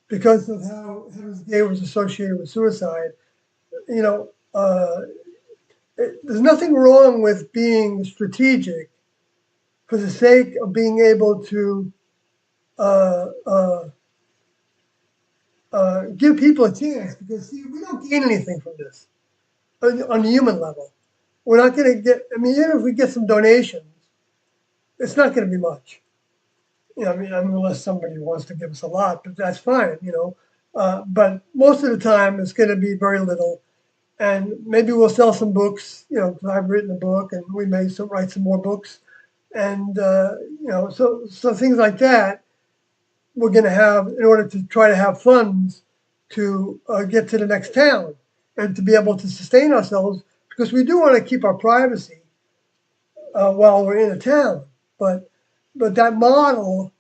because of how Heaven's Gate was associated with suicide. You know, there's nothing wrong with being strategic for the sake of being able to uh, uh, give people a chance. Because see, we don't gain anything from this on the human level. We're not going to get. I mean, even if we get some donations, it's not going to be much. You know, I mean, unless somebody wants to give us a lot, but that's fine. You know, but most of the time, it's going to be very little. And maybe we'll sell some books, you know, 'cause I've written a book and we may write some more books. And, you know, so things like that, we're going to have in order to try to have funds to get to the next town and to be able to sustain ourselves because we do want to keep our privacy while we're in a town. But that model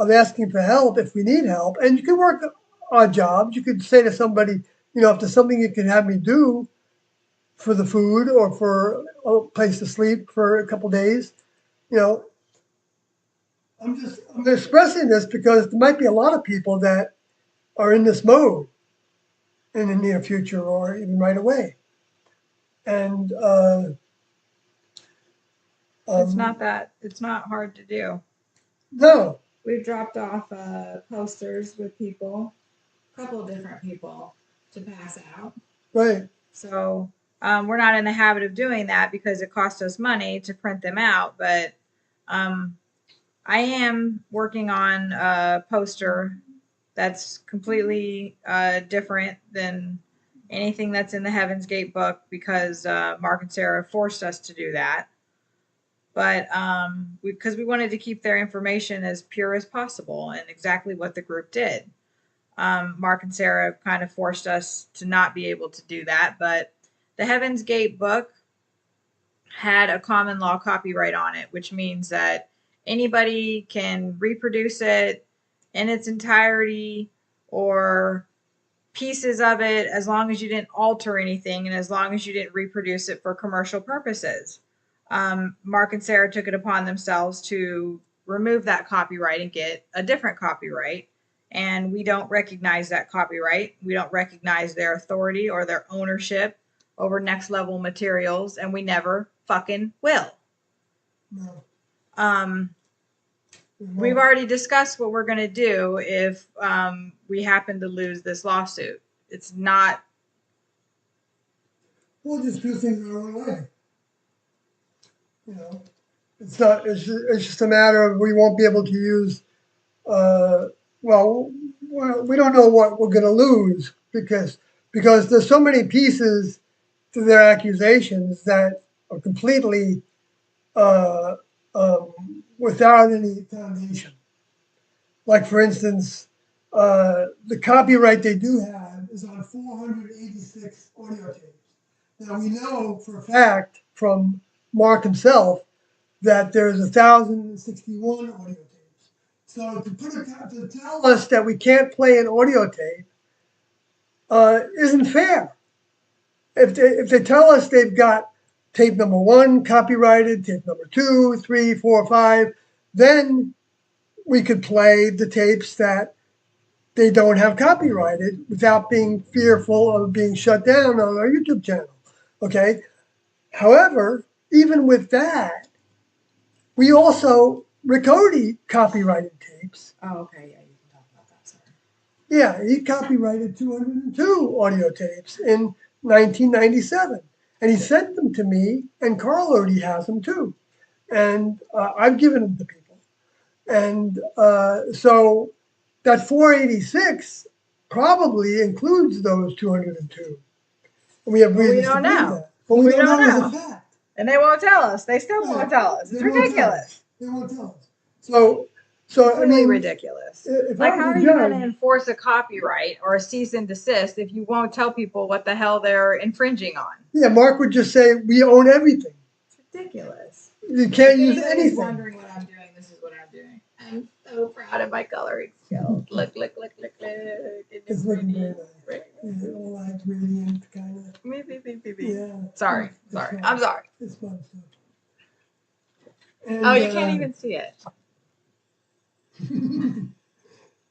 of asking for help if we need help, and you can work odd jobs. You could say to somebody, you know, if there's something you can have me do, for the food or for a place to sleep for a couple days. You know, I'm expressing this because there might be a lot of people that are in this mode in the near future or even right away. And It's not hard to do. no, We've dropped off posters with people, a couple of different people to pass out. right. So we're not in the habit of doing that because it costs us money to print them out. But I am working on a poster that's completely different than anything that's in the Heaven's Gate book because Mark and Sarah forced us to do that. But because we wanted to keep their information as pure as possible and exactly what the group did. Mark and Sarah kind of forced us to not be able to do that. But the Heaven's Gate book had a common law copyright on it, which means that anybody can reproduce it in its entirety or pieces of it as long as you didn't alter anything and as long as you didn't reproduce it for commercial purposes. Mark and Sarah took it upon themselves to remove that copyright and get a different copyright. And we don't recognize that copyright. We don't recognize their authority or their ownership over next level materials, and we never fucking will. No. We've already discussed what we're going to do if we happen to lose this lawsuit. It's not. We'll just do things our own way. You know, it's not. It's just a matter of we won't be able to use. Well, we don't know what we're going to lose because there's so many pieces to their accusations that are completely without any foundation. Like, for instance, the copyright they do have is on 486 audio tapes. Now, we know for a fact from Mark himself that there's 1,061 audio tapes. So to tell us that we can't play an audio tape isn't fair. If they tell us they've got tape number 1 copyrighted, tape number 2, 3, 4, 5, then we could play the tapes that they don't have copyrighted without being fearful of being shut down on our YouTube channel. Okay. However, even with that, we also Riccodi copyrighted tapes. Oh, okay. Yeah, you can talk about that. Sorry. Yeah, he copyrighted 202 audio tapes in 1997. And he sent them to me, and Carl Odie has them too. And I've given them to people. And so that 486 probably includes those 202. And we have reasons to believe that. But we don't know as a fact. And they won't tell us. They still won't tell us. It's ridiculous. They won't tell us. So It's I really mean, ridiculous. if Like, I how was are a you going to judge, enforce a copyright or a cease and desist if you won't tell people what the hell they're infringing on? yeah, Mark would just say, we own everything. It's ridiculous. You can't use If anybody's anything. wondering what I'm doing, this is what I'm doing. I'm so proud of my coloring skills. Look. It's looking very nice. Yeah, all like radiant kind of. Me. Yeah. Sorry. It's fun. I'm sorry. It's fun stuff. And, Oh, you can't even see it.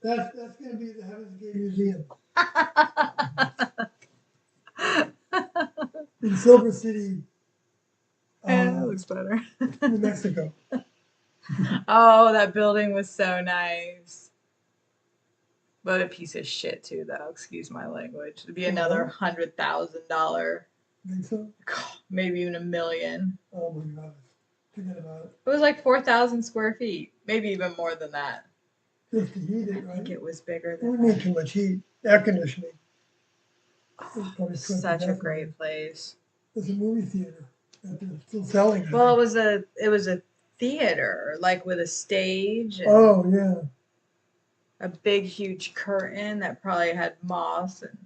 that's going to be the Heaven's Gate Museum in Silver City, Yeah, that looks better. New Mexico. Oh, that building was so nice. But a piece of shit too, though. Excuse my language. It'd be another $100,000, Think so? maybe even $1 million. Oh my gosh. Forget about it. It was like 4,000 square feet, maybe even more than that. Just to heat it, I right? think it was bigger We than don't that. need too much heat. Air conditioning. Probably Such a 20,000. great place. There's a movie theater that they're still selling. Well, it was a theater, like with a stage and Oh yeah. a big huge curtain that probably had moss and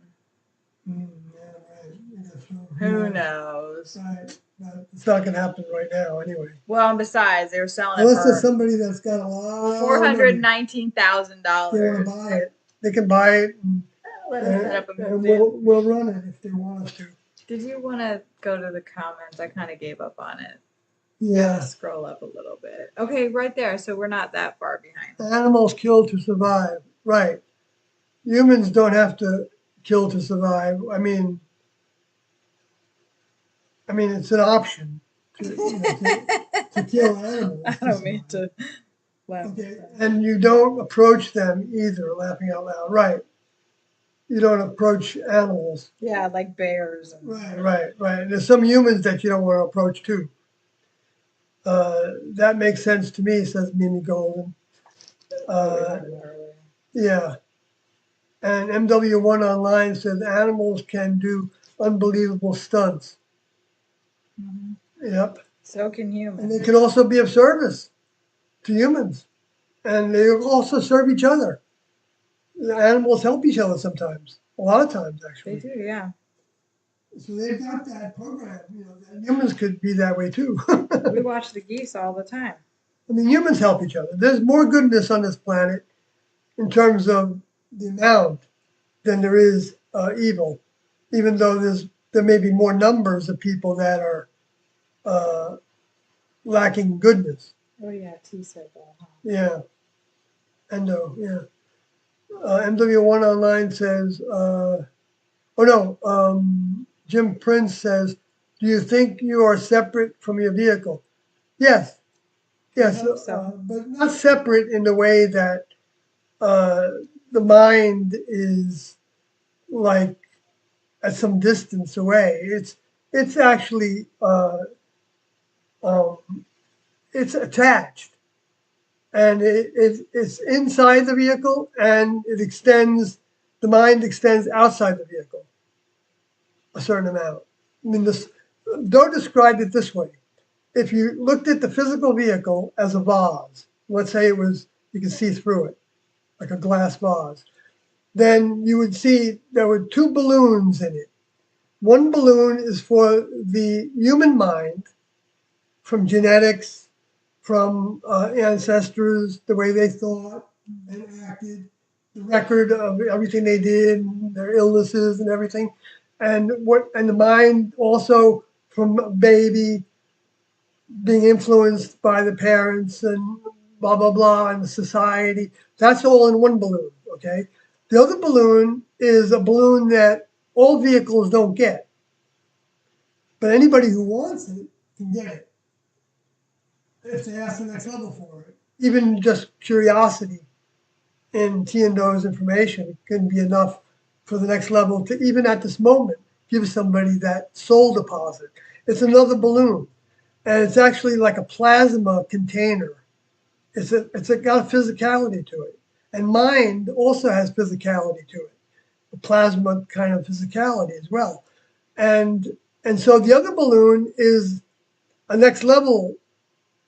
Yeah, right. I guess so. who knows. Right. But it's not going to happen right now, anyway. Well, and besides, they were selling it Unless there's for somebody that's got a lot of money. They want $419,000. to buy it. They can buy it, Let us set up a and museum. we'll run it if they want us to. Did you want to go to the comments? I kind of gave up on it. Yeah. Scroll up a little bit. Okay, right there. So we're not that far behind. Animals kill to survive. Right. Humans don't have to kill to survive. I mean, it's an option to kill animals. I don't mean to laugh. Okay, and you don't approach them either, laughing out loud. Right. You don't approach animals. Yeah, like bears. And Right. And there's some humans that you don't want to approach too. That makes sense to me, says Mimi Golden. Yeah. And MW1 Online says animals can do unbelievable stunts. Yep. So can humans. And they can also be of service to humans. And they also serve each other. The animals help each other sometimes. A lot of times, actually. They do, yeah. So they've got that program. That humans could be that way too. We watch the geese all the time. I mean, humans help each other. There's more goodness on this planet in terms of the amount than there is evil, even though there may be more numbers of people that are lacking goodness. Oh yeah, T said that. Huh? Yeah, Endo. Yeah. MW1 Online says, Jim Prince says, do you think you are separate from your vehicle? Yes. Yes, hope so. but not separate in the way that the mind is like at some distance away. It's actually it's attached, and it's inside the vehicle, and it extends. The mind extends outside the vehicle a certain amount. I mean, Doe described it this way. If you looked at the physical vehicle as a vase, let's say you could see through it, like a glass vase, then you would see there were two balloons in it. One balloon is for the human mind, from genetics, from ancestors, the way they thought and acted, the record of everything they did, their illnesses and everything, and the mind also from a baby being influenced by the parents and blah blah blah and the society. That's all in one balloon. Okay. The other balloon is a balloon that all vehicles don't get, but anybody who wants it can get it if they ask the next level for it. Even just curiosity in Tiando's information can be enough for the next level to, even at this moment, give somebody that soul deposit. It's another balloon, and it's actually like a plasma container. It's got a physicality to it, and mind also has physicality to it, a plasma kind of physicality as well, and so the other balloon is a next level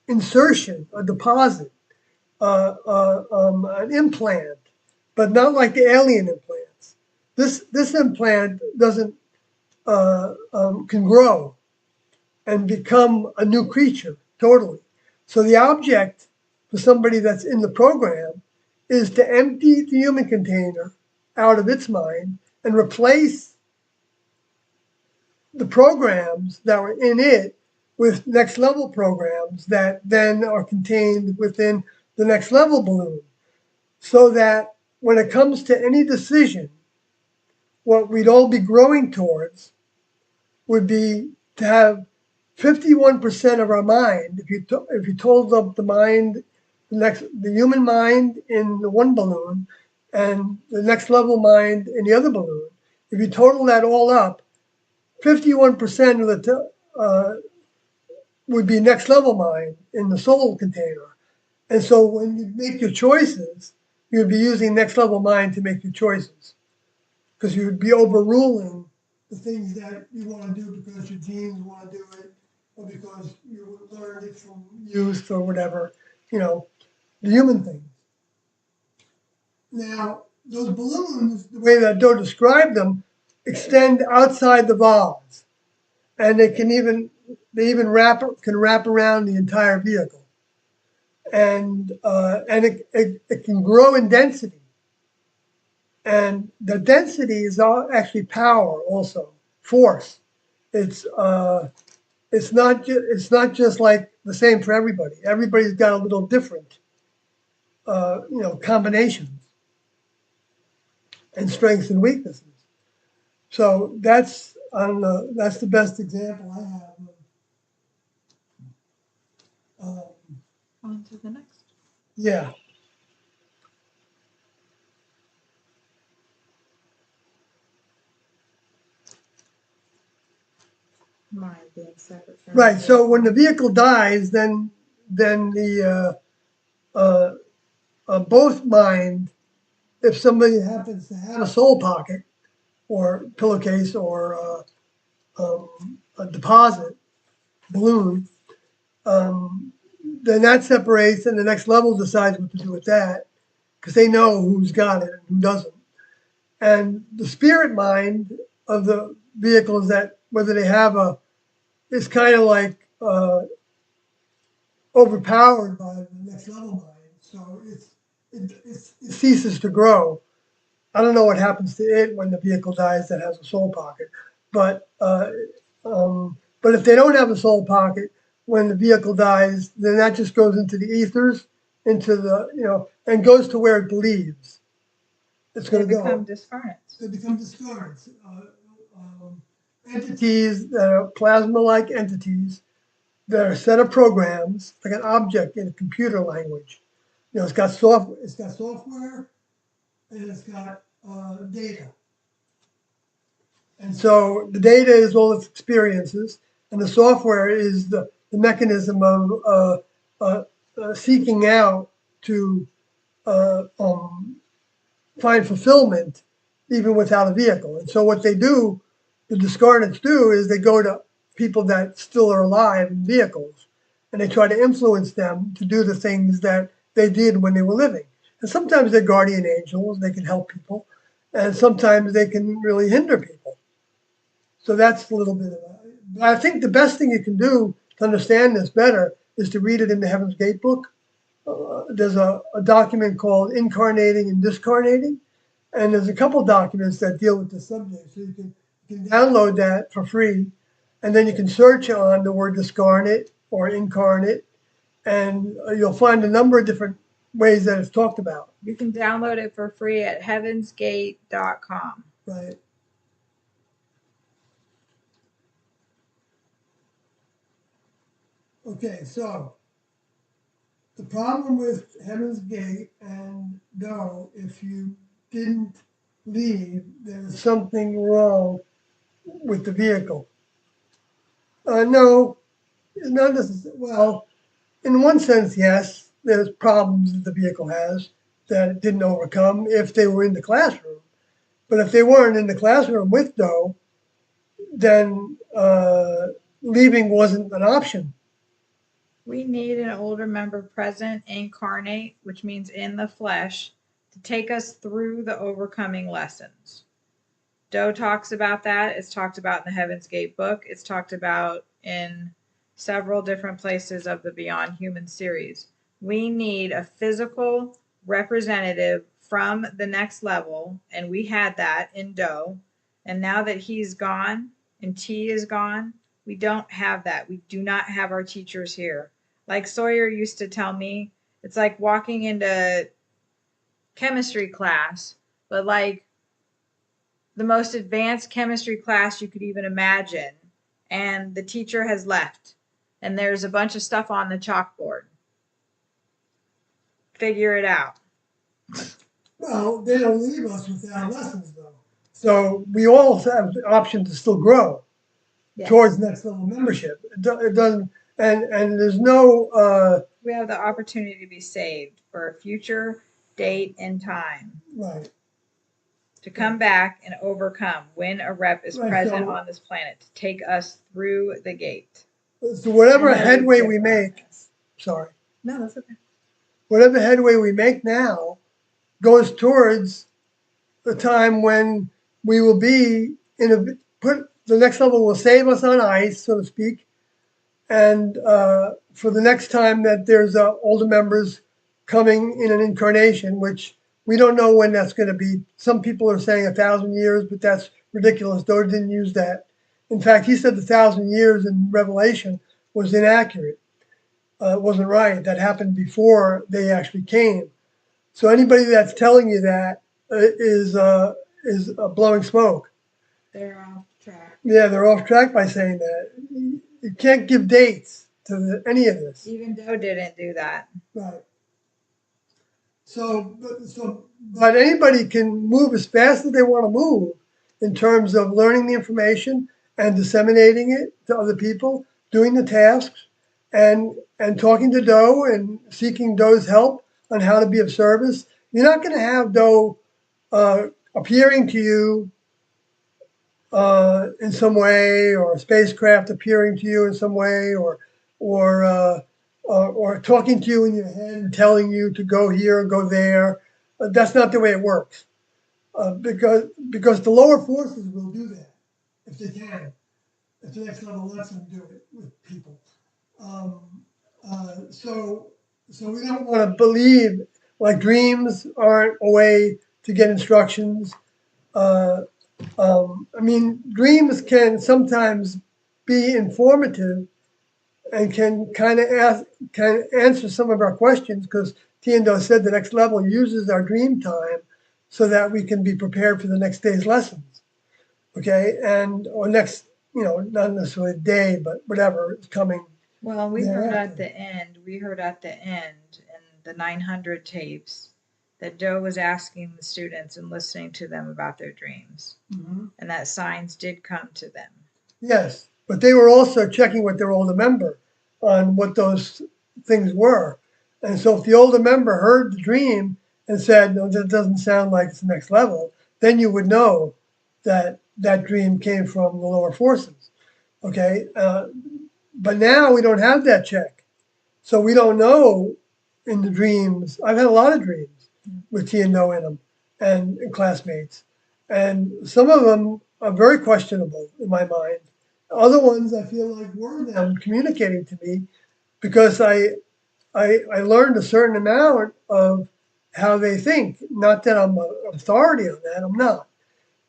insertion, a deposit, an implant, but not like the alien implants. This implant doesn't can grow and become a new creature totally. So the object for somebody that's in the program is to empty the human container out of its mind and replace the programs that were in it with next level programs that then are contained within the next level balloon. So that when it comes to any decision, what we'd all be growing towards would be to have 51% of our mind. If you told up the mind, the human mind in the one balloon, and the next level mind in the other balloon, if you total that all up, 51% of the would be next level mind in the soul container. And so when you make your choices, you'd be using next level mind to make your choices, because you would be overruling the things that you want to do because your genes want to do it, or because you learned it from youth or whatever, the human things. Now, those balloons, the way that Doe described them, extend outside the valves, and they even can wrap around the entire vehicle, and it can grow in density. And the density is actually power, also force. It's not just like the same for everybody. Everybody's got a little different, combinations and strengths and weaknesses. So that's the best example I have. On to the next. Yeah. Mind being separate from Right. So when the vehicle dies, then the both mind, if somebody happens to have a soul pocket or pillowcase or a deposit balloon, then that separates, and the next level decides what to do with that, because they know who's got it and who doesn't. And the spirit mind of the vehicle is that whether they have is kind of like overpowered by the next level mind, so it ceases to grow. I don't know what happens to it when the vehicle dies that has a soul pocket, but if they don't have a soul pocket when the vehicle dies, then that just goes into the ethers, into the and goes to where it believes it's going to go. Become discarnates. They become discards, entities that are plasma-like entities that are a set of programs, like an object in a computer language. It's got software, and it's got data. And so the data is all its experiences, and the software is the mechanism of seeking out to find fulfillment even without a vehicle. And so what they do, the discarnates do, is they go to people that still are alive in vehicles, and they try to influence them to do the things that they did when they were living. And sometimes they're guardian angels, they can help people, and sometimes they can really hinder people. So that's a little bit of that. But I think the best thing you can do to understand this better is to read it in the Heaven's Gate book. There's a document called Incarnating and Discarnating, and there's a couple documents that deal with the subject. So you can download that for free, and then you can search on the word discarnate or incarnate, and you'll find a number of different ways that it's talked about. You can download it for free at heavensgate.com. Right. Okay, so the problem with Heaven's Gate and Go, if you didn't leave, there's something wrong with the vehicle. No, not necessarily. Well, in one sense, yes, there's problems that the vehicle has that it didn't overcome if they were in the classroom. But if they weren't in the classroom with Doe, then leaving wasn't an option. We need an older member present, incarnate, which means in the flesh, to take us through the overcoming lessons. Doe talks about that. It's talked about in the Heaven's Gate book. It's talked about in several different places of the Beyond Human series. We need a physical representative from the next level, and we had that in Doe. And now that he's gone and T is gone, We don't have that. We do not have our teachers here. Like Sawyer used to tell me, it's like walking into chemistry class, but like the most advanced chemistry class you could even imagine. And the teacher has left. And there's a bunch of stuff on the chalkboard. Figure it out. Well, they don't leave us without lessons, though. So we all have the option to still grow towards next level membership. It doesn't, and there's no. We have the opportunity to be saved for a future date and time. Right. To come back and overcome when a rep is present so, on this planet to take us through the gate. So whatever headway we make, sorry. No, that's okay. Whatever headway we make now goes towards the time when we will be the next level will save us on ice, so to speak. And for the next time that there's older members coming in an incarnation, which we don't know when that's going to be. Some people are saying 1,000 years, but that's ridiculous. Doe didn't use that. In fact, he said the 1,000 years in Revelation was inaccurate. It wasn't right. That happened before they actually came. So anybody that's telling you that is blowing smoke. They're off track. Yeah, they're off track by saying that. You can't give dates to any of this. Even Doe didn't do that. Right. But anybody can move as fast as they want to move in terms of learning the information and disseminating it to other people, doing the tasks, and talking to Doe and seeking Doe's help on how to be of service. You're not going to have Doe appearing to you in some way, or a spacecraft appearing to you in some way, or talking to you in your head and telling you to go here or go there. That's not the way it works. Because the lower forces will do that if they can. If the next level lets them do it with people. So we don't want to believe like dreams aren't a way to get instructions. I mean, dreams can sometimes be informative and can kind of answer some of our questions, because Tiendo said the next level uses our dream time so that we can be prepared for the next day's lessons. Okay, or next, not necessarily a day, but whatever is coming. Well, we heard at the end in the 900 tapes that Doe was asking the students and listening to them about their dreams, and that signs did come to them. Yes, but they were also checking with their older member on what those things were. And so if the older member heard the dream and said, no, that doesn't sound like it's the next level, then you would know that that dream came from the lower forces. Okay, but now we don't have that check. So we don't know in the dreams. I've had a lot of dreams with Tiendo in them and classmates. And some of them are very questionable in my mind. Other ones I feel like were them communicating to me, because I learned a certain amount of how they think. Not that I'm an authority on that, I'm not.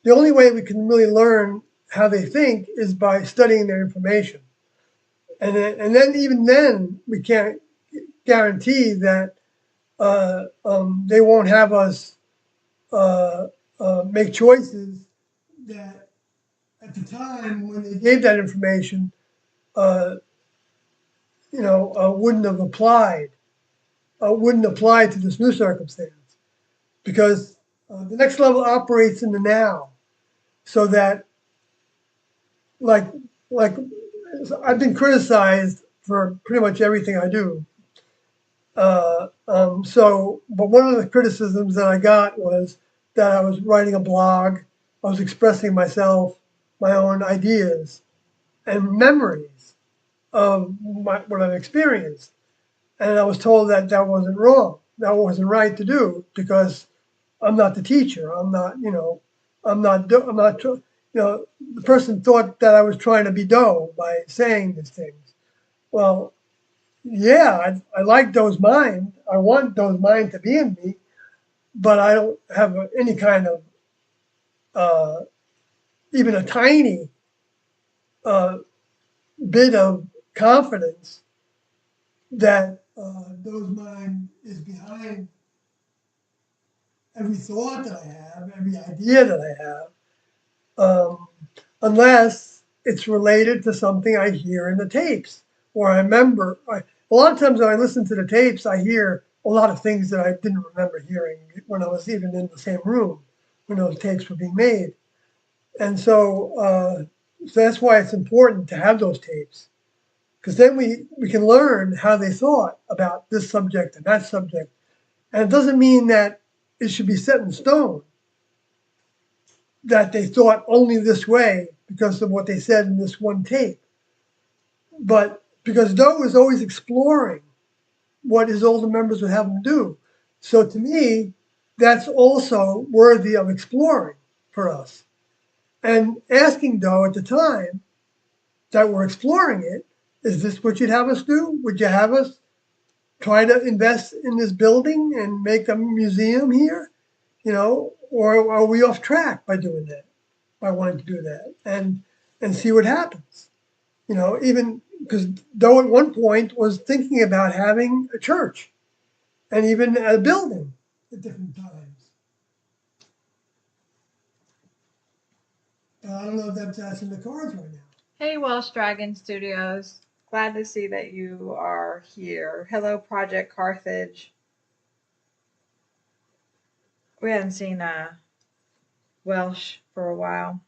The only way we can really learn how they think is by studying their information. And then even then, we can't guarantee that they won't have us make choices that at the time when they gave that information, wouldn't have applied, wouldn't apply to this new circumstance, because the next level operates in the now, so that like I've been criticized for pretty much everything I do. But one of the criticisms that I got was that I was writing a blog, I was expressing myself, my own ideas and memories of what I've experienced. And I was told that that wasn't wrong, that wasn't right to do, because I'm not the teacher. The person thought that I was trying to be Doe by saying these things. Well, yeah, I like Doe's mind. I want Doe's mind to be in me, but I don't have any kind of, even a tiny bit of confidence that those mind is behind every thought that I have, every idea that I have, unless it's related to something I hear in the tapes or I remember. A lot of times when I listen to the tapes, I hear a lot of things that I didn't remember hearing when I was even in the same room when those tapes were being made. And so that's why it's important to have those tapes, because then we can learn how they thought about this subject and that subject. And it doesn't mean that it should be set in stone that they thought only this way because of what they said in this one tape. But because Doe was always exploring what his older members would have him do. So to me, that's also worthy of exploring for us. And asking Doe at the time that we're exploring it, is this what you'd have us do? Would you have us try to invest in this building and make a museum here? Or are we off track by doing that, by wanting to do that and see what happens? Even because Doe at one point was thinking about having a church and even a building at different times. I don't know if that's in the cards right now. Hey, Welsh Dragon Studios. Glad to see that you are here. Hello, Project Carthage. We hadn't seen Welsh for a while.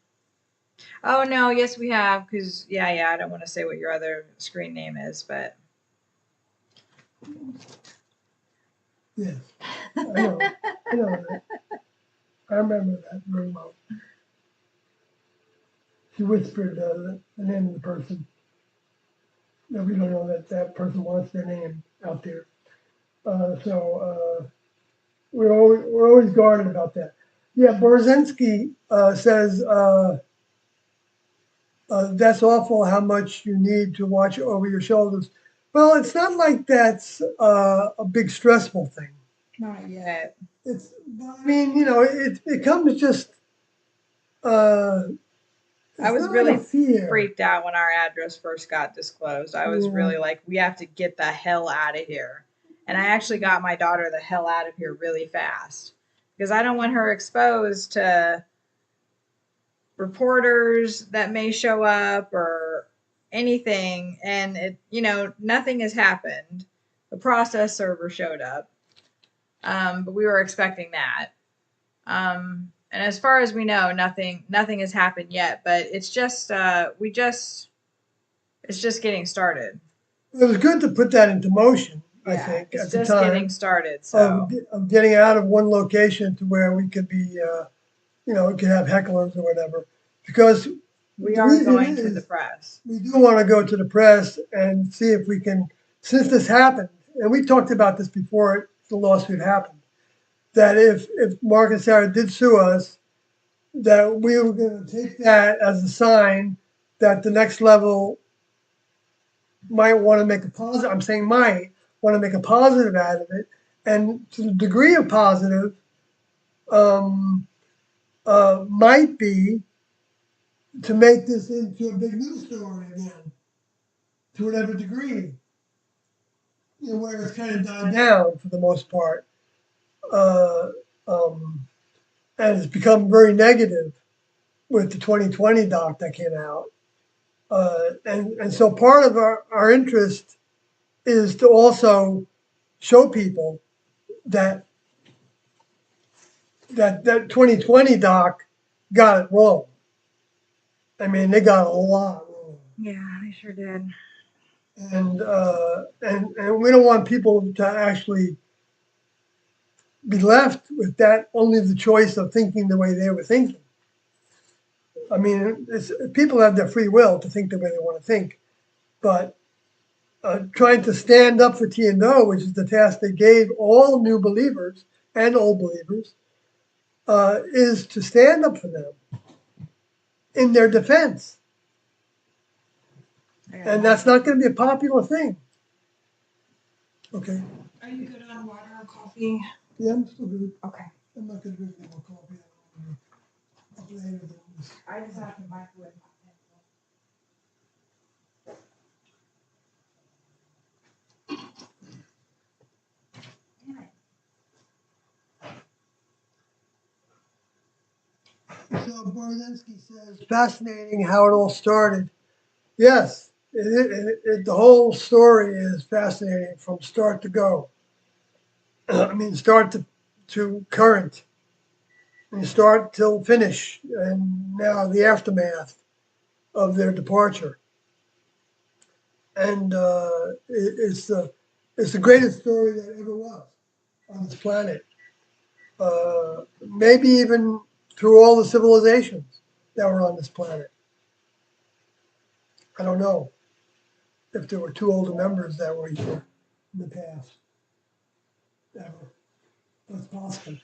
Oh, no, yes, we have. Because, yeah, I don't want to say what your other screen name is, but. Yes, I know that. I remember that very well. She whispered the name of the person. No, we don't know that that person wants their name out there. So we're always guarded about that. Yeah, Borzensky says that's awful how much you need to watch over your shoulders. Well, it's not like that's a big stressful thing. Not yet. I mean, it comes just. I was not really like a fear. freaked out when our address first got disclosed. I was really like, we have to get the hell out of here. And I actually got my daughter the hell out of here really fast because I don't want her exposed to reporters that may show up or anything. And nothing has happened. The process server showed up, but we were expecting that. And as far as we know, nothing has happened yet. But it's just it's just getting started. It was good to put that into motion. I think it's at the just time getting started. So of getting out of one location to where we could be, we could have hecklers or whatever. Because we the are reason going to is the press. we do want to go to the press and see if we can, since this happened, and we talked about this before the lawsuit happened, that if Mark and Sarah did sue us, that we were going to take that as a sign that the next level might want to make a positive. I'm saying might want to make a positive out of it, and to the degree of positive, might be to make this into a big news story again, to whatever degree, where it's kind of died down for the most part, uh, um, and it's become very negative with the 2020 doc that came out, and so part of our interest is to also show people that that 2020 doc got it wrong. I mean, they got a lot wrong. Yeah, they sure did. And we don't want people to actually be left with that only the choice of thinking the way they were thinking. I mean, people have their free will to think the way they want to think, but trying to stand up for T&O, which is the task they gave all new believers and old believers, is to stand up for them in their defense. And that's not going to be a popular thing. Okay. Are you good on water or coffee? Yeah, I'm still good. Okay. I'm not going to drink any more coffee. Up later than this. I just have to microwave. So Borodensky says, fascinating how it all started. Yes, the whole story is fascinating from start to go. I mean, start to current, and start till finish, and now the aftermath of their departure. And it's the greatest story that ever was on this planet. Maybe even through all the civilizations that were on this planet. I don't know if there were two older members that were here in the past. Ever. That's possible.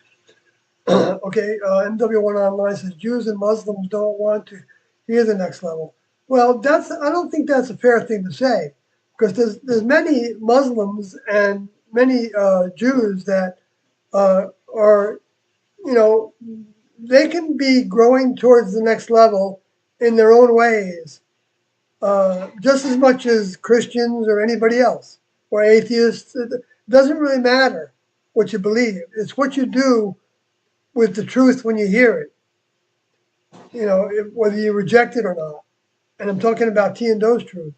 Okay, MW1 Online says Jews and Muslims don't want to hear the next level. Well, I don't think that's a fair thing to say, because there's many Muslims and many Jews that are, you know, they can be growing towards the next level in their own ways, just as much as Christians or anybody else or atheists. It doesn't really matter what you believe. It's what you do with the truth when you hear it, whether you reject it or not. And I'm talking about T and Do's truth,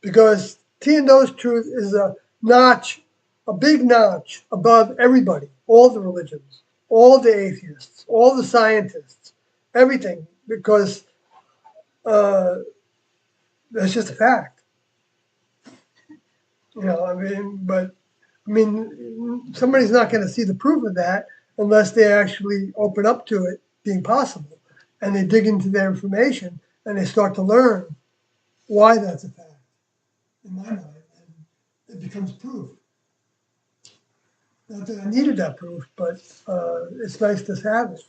because T and Do's truth is a notch, a big notch above everybody, all the religions, all the atheists, all the scientists, everything, because that's just a fact. Somebody's not going to see the proof of that unless they actually open up to it being possible, and they dig into their information and they start to learn why that's a fact, in my mind, and it becomes proof. Not that I needed that proof, but it's nice to have it.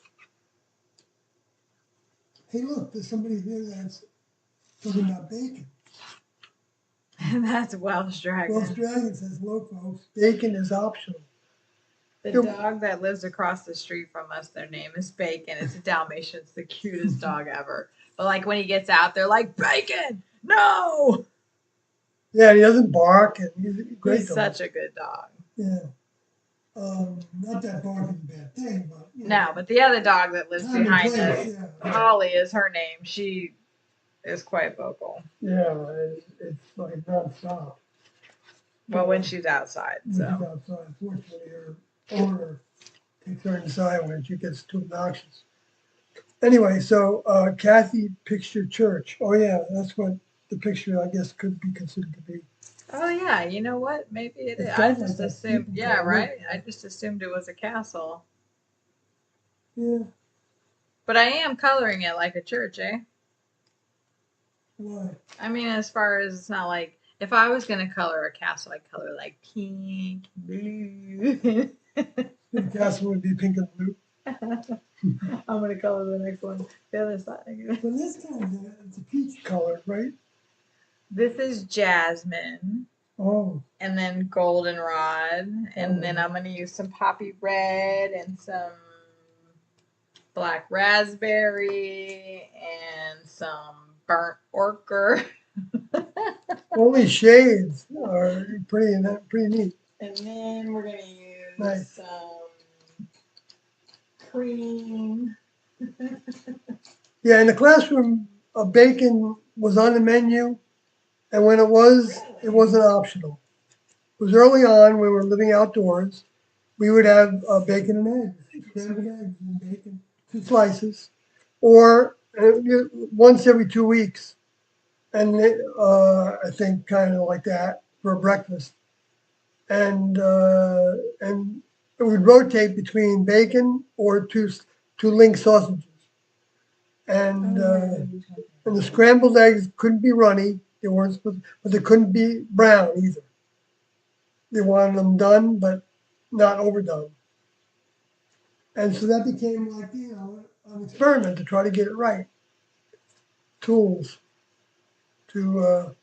Hey, look, there's somebody here that's talking about bacon. That's Welsh Dragon. Welsh Dragon says, look, folks, bacon is optional. The dog that lives across the street from us, their name is Bacon. It's a Dalmatian. It's the cutest dog ever. But like when he gets out, they're like, Bacon, no. Yeah, he doesn't bark, and he's a great He's dog. such a good dog. Yeah. Not that bark is a bad thing, but no, but the other dog that lives behind us, yeah. Holly is her name. She is quite vocal. Yeah, it's like nonstop. Well, when she's outside, When she's outside, unfortunately, her owner takes her inside when she gets too obnoxious. Anyway, so Kathy Picture Church. Oh yeah, that's what the picture, I guess, could be considered to be. Oh yeah, you know what? Maybe it is. It's I got just like a assumed. steeple Yeah, to it, right. yeah. I just assumed it was a castle. Yeah, But I am coloring it like a church, eh? why? I mean, as far as it's not like if I was gonna color a castle, I'd color like pink, blue. The castle would be pink and blue. I'm gonna color the next one. The other side. But this time it's a peach color, right? This is jasmine. Oh. And then goldenrod. And then I'm gonna use some poppy red and some black raspberry and some burnt ochre. Only shades are pretty neat. And then we're gonna use Nice. some cream. Yeah, in the classroom, bacon was on the menu, and when it wasn't optional. It was early on. We were living outdoors. We would have bacon and eggs, scrambled eggs and bacon, 2 slices, or once every 2 weeks, and I think kind of like that for breakfast, and it would rotate between bacon or two link sausages, and the scrambled eggs couldn't be runny. They weren't supposed, but they couldn't be brown either. They wanted them done, but not overdone. And so that became like, an experiment to try to get it right. Tools to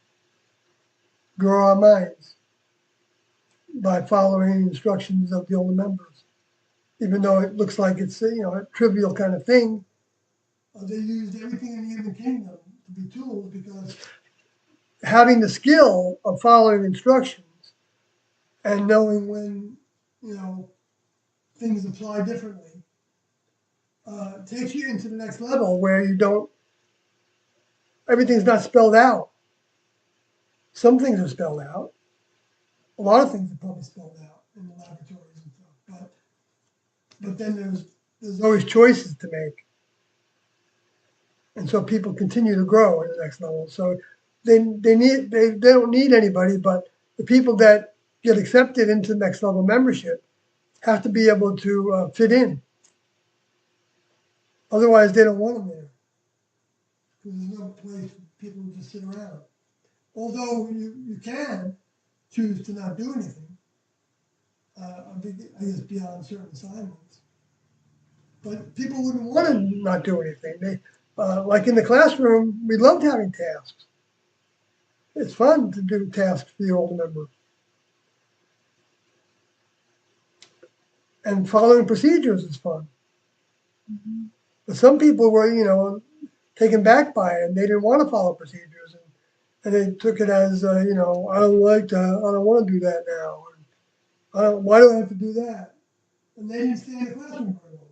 grow our minds by following the instructions of the older members. Even though it looks like it's a trivial kind of thing, they used everything in the human kingdom to be tools, because having the skill of following instructions and knowing when things apply differently takes you into the next level where you don't, everything's not spelled out. Some things are spelled out. A lot of things are probably spelled out in the laboratories and stuff, but then there's always choices to make. And so people continue to grow in the next level. So they don't need anybody, but the people that get accepted into the next level membership have to be able to fit in. Otherwise, they don't want them there because there's no place for people to just sit around. Although you can choose to not do anything, I guess beyond certain assignments. But people wouldn't want to not do anything. They, like in the classroom, we loved having tasks. It's fun to do tasks for the older member. And following procedures is fun. Mm-hmm. But some people were, taken back by it and they didn't want to follow procedures. And they took it as, I don't like that. I don't want to do that now. Why do I have to do that? And they didn't stay in the classroom very long.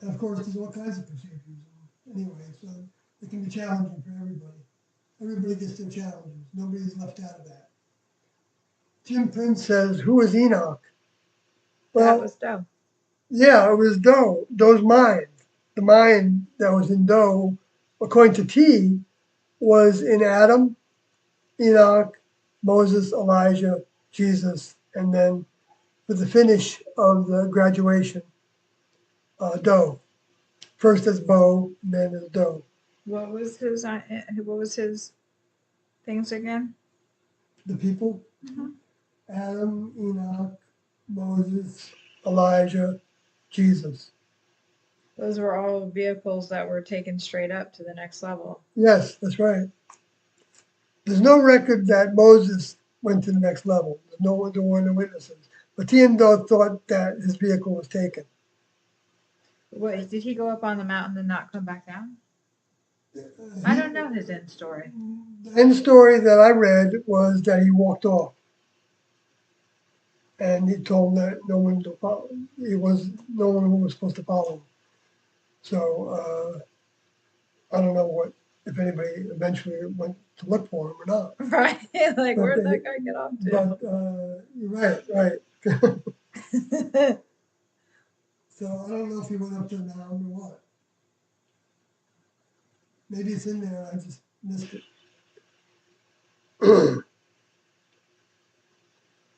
And of course, there's all kinds of procedures. Anyway, so it can be challenging for everybody. Everybody gets their challenges. Nobody's left out of that. Jim Prince says, who is Enoch? Well, That was dope. yeah, it was Doe, Doe's mind. The mind that was in Doe, according to T, was in Adam, Enoch, Moses, Elijah, Jesus, and then for the finish of the graduation, Doe. First as Bo, then as Doe. What was his things again? The people, Mm-hmm. Adam, Enoch, Moses, Elijah, Jesus. Those were all vehicles that were taken straight up to the next level. Yes, that's right. There's no record that Moses went to the next level. There were no witnesses. But Tiendo thought that his vehicle was taken. What, did he go up on the mountain and not come back down? I don't know his end story. The end story that I read was that he walked off. And he told that no one to follow. No one was supposed to follow him. So I don't know if anybody eventually went to look for him or not. Right? Like, But where'd that guy get off to? But right. So I don't know if he went up there now or what. Maybe it's in there. I just missed it.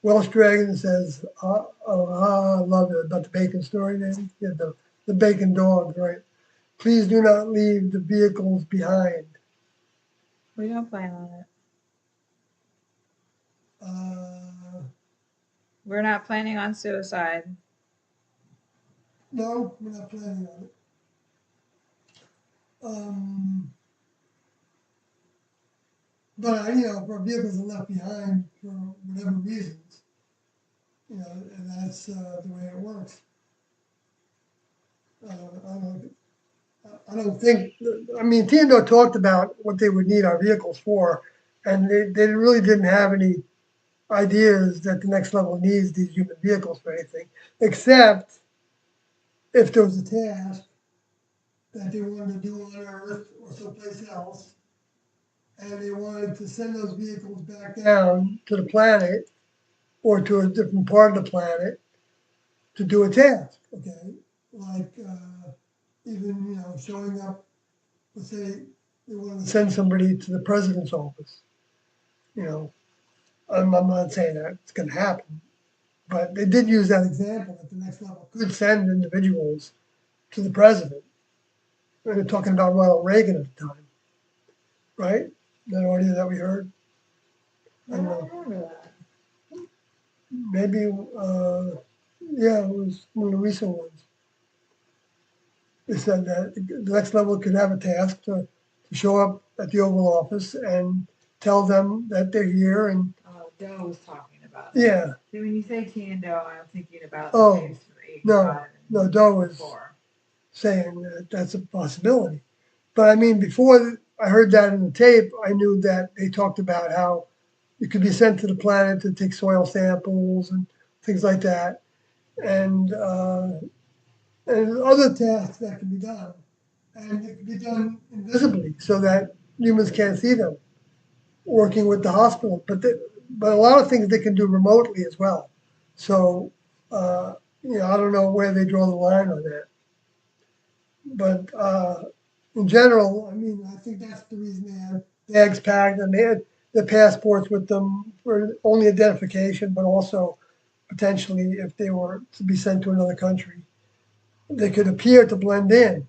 Welsh Dragon says, I love it about the bacon story. Maybe yeah, the bacon dog, right? Please do not leave the vehicles behind. We don't plan on it. We're not planning on suicide. No, we're not planning on it. But if our vehicles are left behind for whatever reasons, and that's the way it works. I don't think. I mean, Tiendo talked about what they would need our vehicles for, and they really didn't have any ideas that the next level needs these human vehicles for anything, except if there was a task that they wanted to do on Earth or someplace else, and they wanted to send those vehicles back down to the planet or to a different part of the planet to do a task, okay? Like even, showing up, let's say they wanted to send somebody to the president's office. I'm not saying that it's going to happen, but they did use that example that the next level could send individuals to the president. They're talking about Ronald Reagan at the time, right? That audio that we heard. I don't know. remember that. Maybe, yeah, it was one of the recent ones. They said that the next level could have a task to show up at the Oval Office and tell them that they're here and Oh, Doe was talking about it. yeah. See, when you say Tiendo, I'm thinking about Oh, the case of 85 no, Doe was before. saying that that's a possibility. But I mean, before I heard that in the tape, I knew that they talked about how it could be sent to the planet to take soil samples and things like that. And and other tasks that can be done. And it can be done invisibly so that humans can't see them, working with the hospital. But a lot of things they can do remotely as well. So, I don't know where they draw the line on that. But in general, I mean, I think that's the reason they have bags packed and they had their passports with them for only identification, but also potentially if they were to be sent to another country, they could appear to blend in.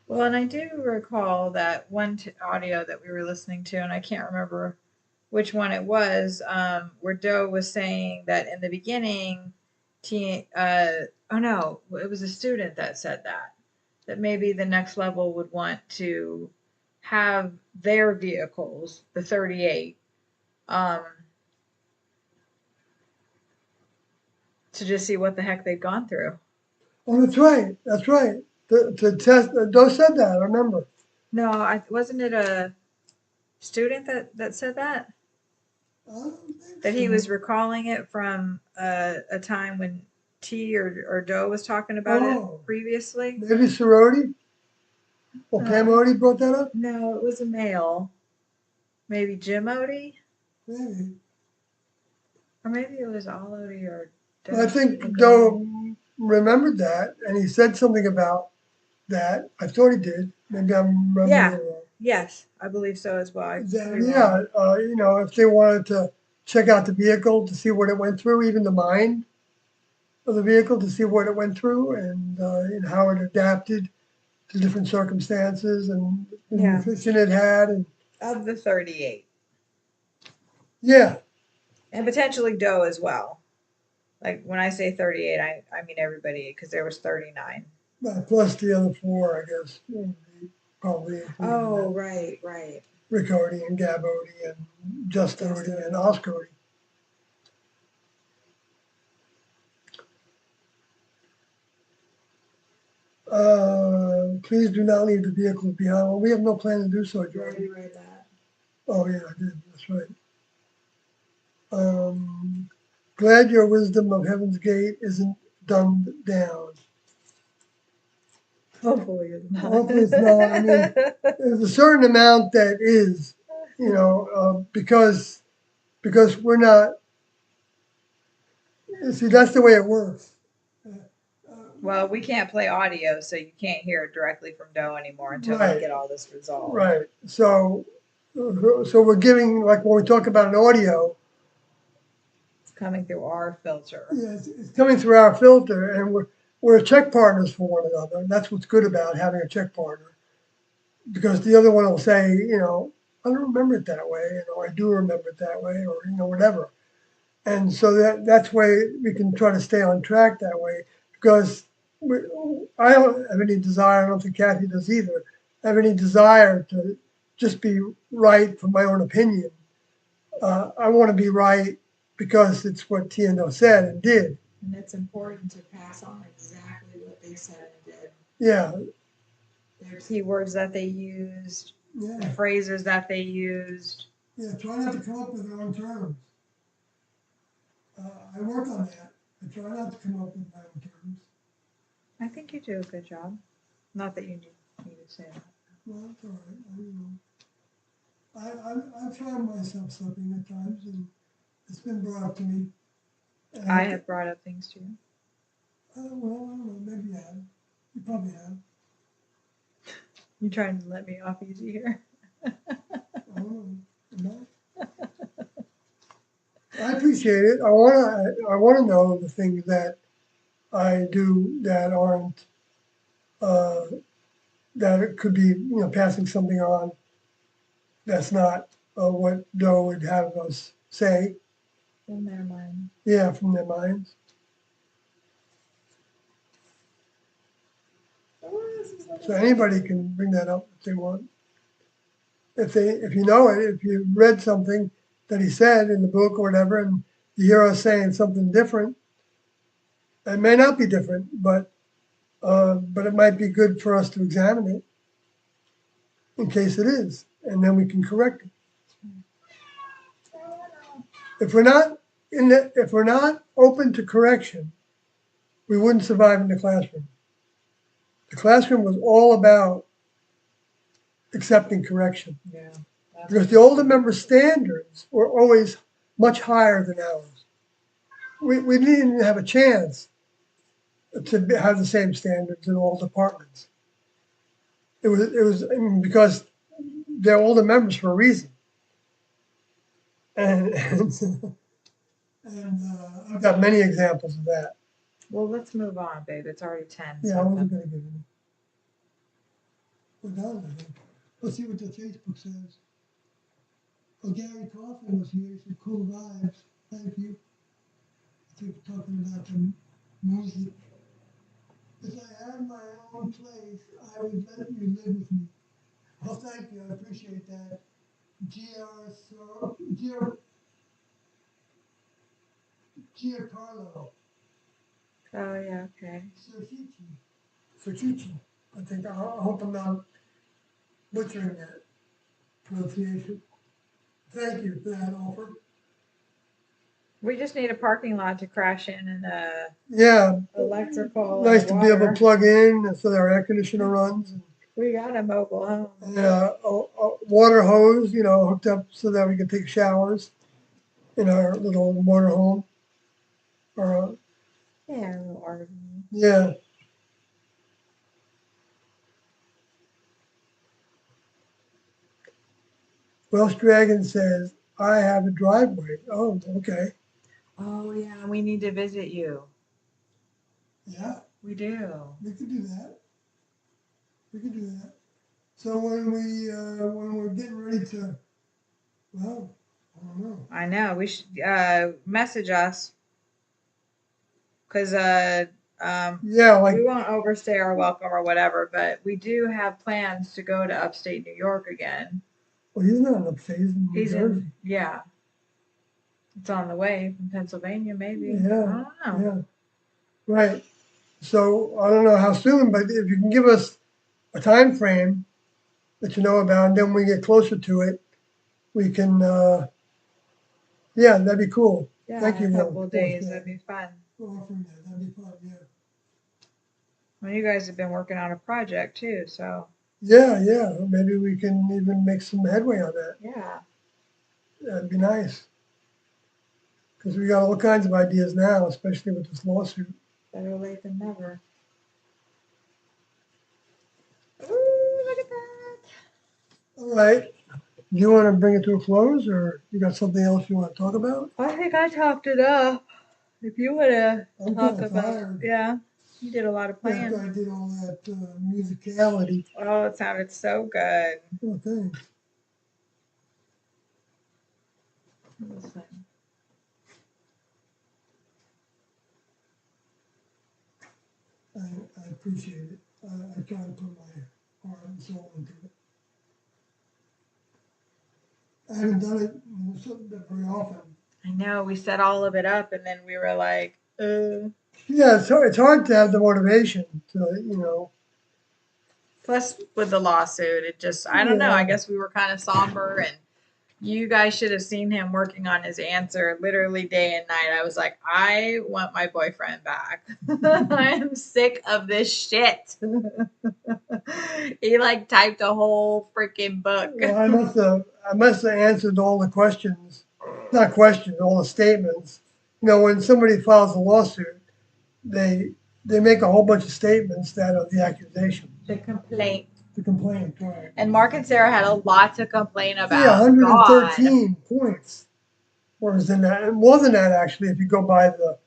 Well, and I do recall that one audio that we were listening to, and I can't remember which one it was, where Doe was saying that in the beginning, oh no, it was a student that said that maybe the next level would want to have their vehicles, the 38, to just see what the heck they've gone through. Oh, that's right. That's right. To test, Doe said that, I remember. No, wasn't it a student that said that? That he was recalling it from a time when T or Doe was talking about it previously. Maybe sorority? Or Pam Odie brought that up? No, it was a male. Maybe Jim Odie? Maybe. Or maybe it was all Odie or Doe. I think Doe remembered that and he said something about that. I thought he did. Maybe I'm remembering it wrong. Yes, I believe so as well. If they wanted to check out the vehicle to see what it went through, even the mind of the vehicle to see what it went through and how it adapted to different circumstances and the nutrition it had. And of the 38. Yeah. And potentially Doe as well. Like when I say 38, I mean everybody because there was 39. Plus the other 4, I guess. Probably. Oh, right. Rick Odie and Gab Odie and Just Odie and Oscar Odie. Please do not leave the vehicles behind. Well, we have no plan to do so, George. You already read that. Oh, yeah, I did. That's right. Glad your wisdom of Heaven's Gate isn't dumbed down. Hopefully it's not. Hopefully it's not. I mean, there's a certain amount that is, because we're not. See, that's the way it works. Well, we can't play audio, so you can't hear it directly from Doe anymore until we get all this resolved. Right. So we're giving, like when we talk about an audio, it's coming through our filter. Yes, it's coming through our filter, and we're check partners for one another. And that's what's good about having a check partner, because the other one will say, I don't remember it that way, I do remember it that way, or whatever. And so that's why we can try to stay on track that way, because I don't have any desire, I don't think Kathy does either, have any desire to just be right for my own opinion. I want to be right because it's what TNO said and did. And it's important to pass on exactly what they said and did. Yeah. Their keywords that they used, the phrases that they used. Yeah, try not to come up with their own terms. I work on that. I try not to come up with my own terms. I think you do a good job. Not that you need to say that. Well, that's all right. I've found myself slipping at times, and it's been brought up to me. I have brought up things to you. Well, I don't know. Maybe you have. You probably have. You trying to let me off easy here? I appreciate it. I want to know the things that I do that aren't that it could be passing something on that's not what Doe would have us say. From their mind. Yeah, from their minds. So anybody can bring that up if they want. If you know it, if you read something that he said in the book or whatever, and you hear us saying something different, it may not be different, but it might be good for us to examine it in case it is, and then we can correct it. If we're not open to correction, we wouldn't survive in the classroom. The classroom was all about accepting correction. Yeah. Because the older member standards were always much higher than ours. We didn't even have a chance to have the same standards in all departments. It was I mean, because they're older members for a reason. And I've got many examples of that. Well, let's move on, babe. It's already 10. Yeah, I wasn't going to give you. We're done, I think. Let's see what the Facebook says. Oh, Gary Coffin was here. He said, cool vibes. Thank you. I think we're talking about the music. If I had my own place, I would let you live with me. Well, thank you. I appreciate that. Giancarlo. Oh, yeah, okay. Cerchici. I think. I hope I'm not butchering that pronunciation. Thank you for that offer. We just need a parking lot to crash in and Yeah. electrical. Nice and to be able to water. plug in so that our air conditioner runs. We got a mobile home. And a water hose, hooked up so that we can take showers in our little motor home. Or Yeah, a little RV. yeah. Welsh Dragon says, I have a driveway. Oh, okay. Oh, yeah, we need to visit you. Yeah, We do. we could do that. We could do that. So when we're getting ready to, well, I don't know. I know. We should message us because Yeah, like, we won't overstay our welcome or whatever, but we do have plans to go to upstate New York again. well, he's not in upstate, he's in New Jersey. Yeah. It's on the way from Pennsylvania, maybe. Yeah, I don't know. yeah, right. So I don't know how soon, but if you can give us a time frame that you know about, and then when we get closer to it, we can, yeah, that'd be cool. Yeah, Thank you, in a Will. couple of days. That'd be fun. For offering that. That'd be fun, yeah. Well, you guys have been working on a project too, so Yeah. Maybe we can even make some headway on that. yeah. That'd be nice. Because we got all kinds of ideas now, especially with this lawsuit. Better late than never. Ooh, look at that. All right. Do you want to bring it to a close, or you got something else you want to talk about? I think I talked it up. If you want to I'm talk kinda about, tired. yeah, you did a lot of After planning. I did all that musicality. Oh, it sounded so good. Oh, thanks. Listen. I appreciate it. I try to put my heart and soul into it. I haven't done it very often. I know we set all of it up, and then we were like, Yeah, it's hard to have the motivation to, Plus, with the lawsuit, it just, I don't know. I Yeah. guess we were kind of somber, and you guys should have seen him working on his answer literally day and night. I was like, I want my boyfriend back. I am sick of this shit. He like typed a whole freaking book. Well, I must have answered all the questions, not questions, all the statements. When somebody files a lawsuit, they make a whole bunch of statements that are the accusation, The complaint. the complaint, right? And Mark and Sarah had a lot to complain about. Yeah, 113 points. Or is in that, and more than that actually, if you go by the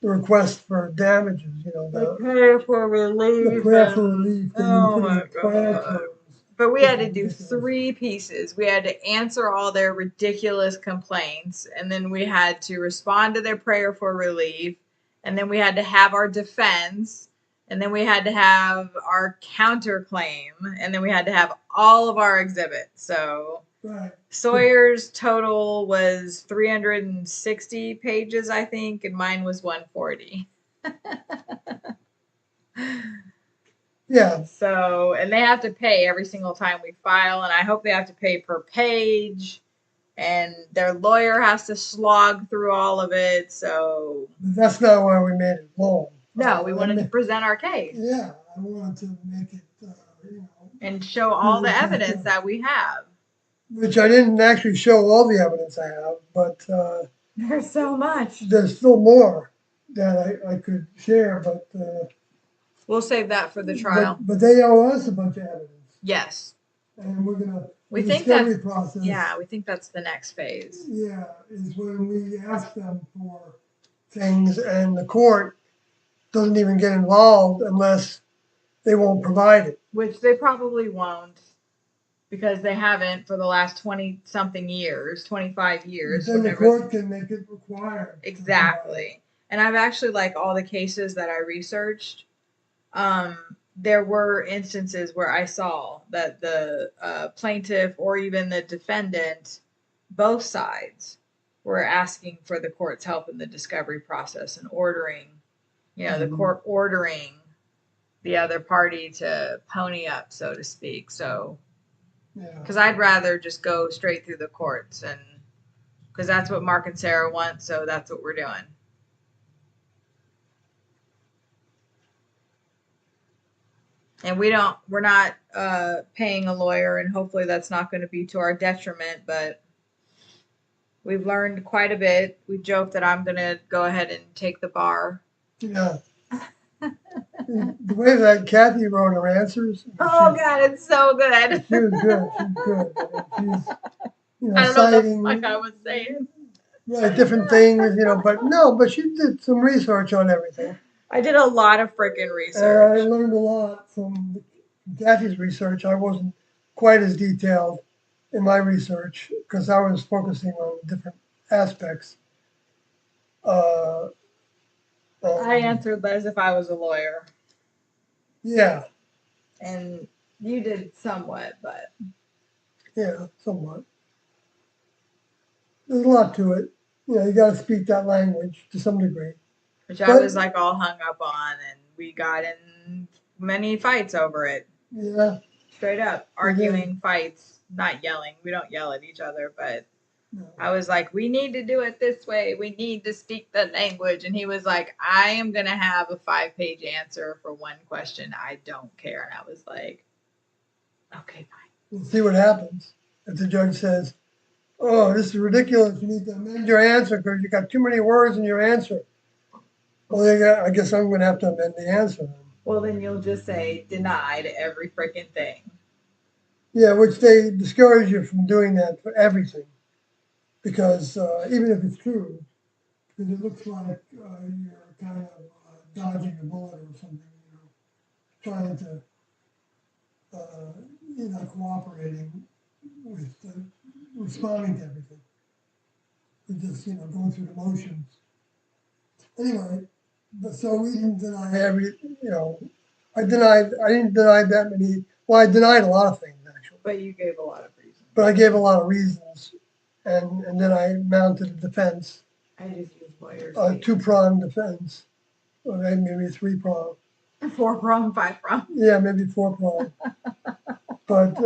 request for damages, The prayer for relief. the prayer for relief. Oh my prayer God. terms. But we had to do 3 pieces. We had to answer all their ridiculous complaints, and then we had to respond to their prayer for relief, and then we had to have our defense, and then we had to have our counterclaim, and then we had to have all of our exhibits. So Right. Sawyer's total was 360 pages, I think, and mine was 140. Yeah. So, and they have to pay every single time we file, and I hope they have to pay per page, and their lawyer has to slog through all of it. So, That's not why we made it long. No, we wanted to and present our case yeah, I wanted to make it, and show all the Really evidence effective. that we have. which I didn't actually show all the evidence I have, but There's so much. there's still more that I could share, but We'll save that for the trial. But they owe us a bunch of evidence, Yes. and we're gonna. We the think discovery that's, process. yeah, we think that's the next phase. Yeah, is when we ask them for things, and the court doesn't even get involved unless they won't provide it. Which they probably won't because they haven't for the last 20 something years, 25 years. Then the court can make it required. Exactly. And I've actually, like all the cases that I researched, there were instances where I saw that the plaintiff or even the defendant, both sides, were asking for the court's help in the discovery process and ordering, the court ordering the other party to pony up, so to speak. So, because I'd rather just go straight through the courts, and because that's what Mark and Sarah want, so that's what we're doing. And we're not paying a lawyer, and hopefully that's not going to be to our detriment, but we've learned quite a bit. We joke that I'm going to go ahead and take the bar. Yeah. The way that Kathy wrote her answers. Oh God, it's so good. She was good. She's good. She's, I don't citing, know what the fuck I was saying. Right, different things, but she did some research on everything. I did a lot of freaking research. I learned a lot from Kathy's research. I wasn't quite as detailed in my research because I was focusing on different aspects. I answered as if I was a lawyer. Yeah. And you did somewhat, but. Yeah, somewhat. There's a lot to it. You got to speak that language to some degree. Which I was like all hung up on, and we got in many fights over it. Yeah. Straight up arguing, fights, not yelling. We don't yell at each other, but no. I was like, we need to do it this way. We need to speak the language. And he was like, I am going to have a 5-page answer for one question. I don't care. And I was like, okay, fine. We'll see what happens. If the judge says, oh, this is ridiculous, you need to amend your answer because you got too many words in your answer. Well, I guess I'm going to have to amend the answer. Well, then you'll just say denied every freaking thing. Yeah, which they discourage you from doing that for everything. Because even if it's true, because it looks like you're kind of dodging a bullet or something, trying to, you're not cooperating with responding to everything. You're just, going through the motions. Anyway, but so we didn't deny I didn't deny that many, well, I denied a lot of things actually. But you gave a lot of reasons. But I gave a lot of reasons, and then I mounted a defense. I just used lawyers. 2-prong defense, or maybe 3-prong. 4-prong, 5-prong. Yeah, maybe 4-prong. But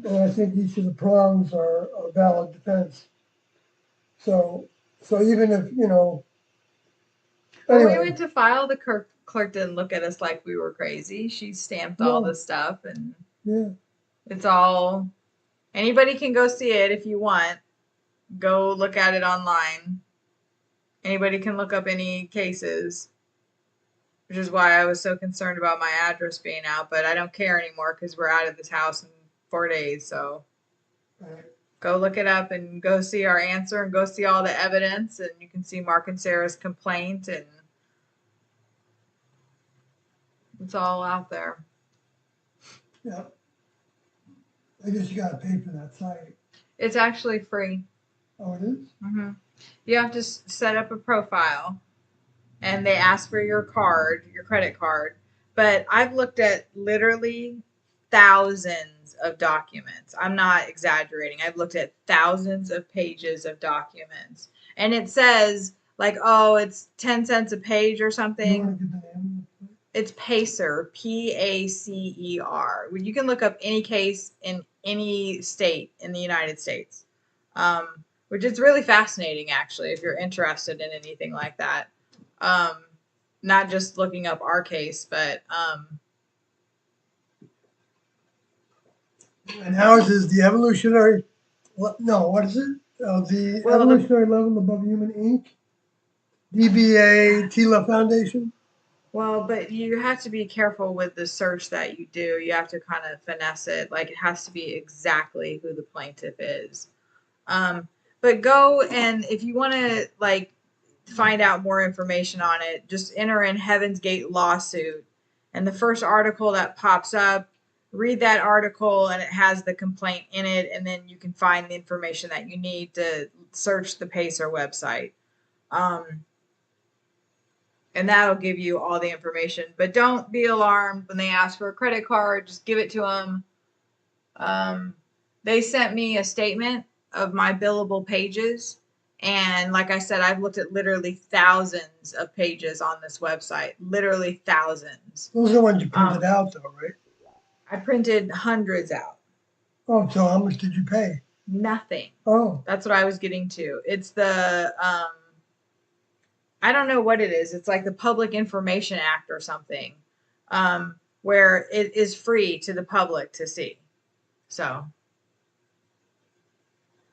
and I think each of the prongs are a valid defense. So even if anyway. When we went to file, the clerk didn't look at us like we were crazy. She stamped all the stuff, and it's all. Anybody can go see it if you want. Go look at it online. Anybody can look up any cases, which is why I was so concerned about my address being out. But I don't care anymore because we're out of this house in 4 days. So go look it up and go see our answer and go see all the evidence. And you can see Mark and Sarah's complaint, and it's all out there. Yeah. I guess you got to pay for that site. It's actually free. Oh, it is? Mm-hmm. You have to set up a profile, and they ask for your card, your credit card. But I've looked at literally thousands of documents. I'm not exaggerating. I've looked at thousands of pages of documents. And it says, like, oh, it's 10 cents a page or something. You want to give the name? It's Pacer, Pacer. You can look up any case in any state in the United States, which is really fascinating, actually, if you're interested in anything like that. not just looking up our case, but And ours is the evolutionary, no, what is it? The Well, evolutionary level above human Inc. DBA Tila Foundation. well, but you have to be careful with the search that you do. You have to kind of finesse it. Like it has to be exactly who the plaintiff is. But go and if you want to like find out more information on it, just enter in Heaven's Gate lawsuit. And the first article that pops up, read that article and it has the complaint in it. And then you can find the information that you need to search the Pacer website. And that'll give you all the information. But don't be alarmed when they ask for a credit card. Just give it to them. They sent me a statement of my billable pages. And like I said, I've looked at literally thousands of pages on this website. Literally thousands. Those are the ones you printed out, though, right? I printed hundreds out. Oh, so how much did you pay? Nothing. Oh, That's what I was getting to. It's the I don't know what it is. It's like the Public Information Act or something, where it is free to the public to see. So,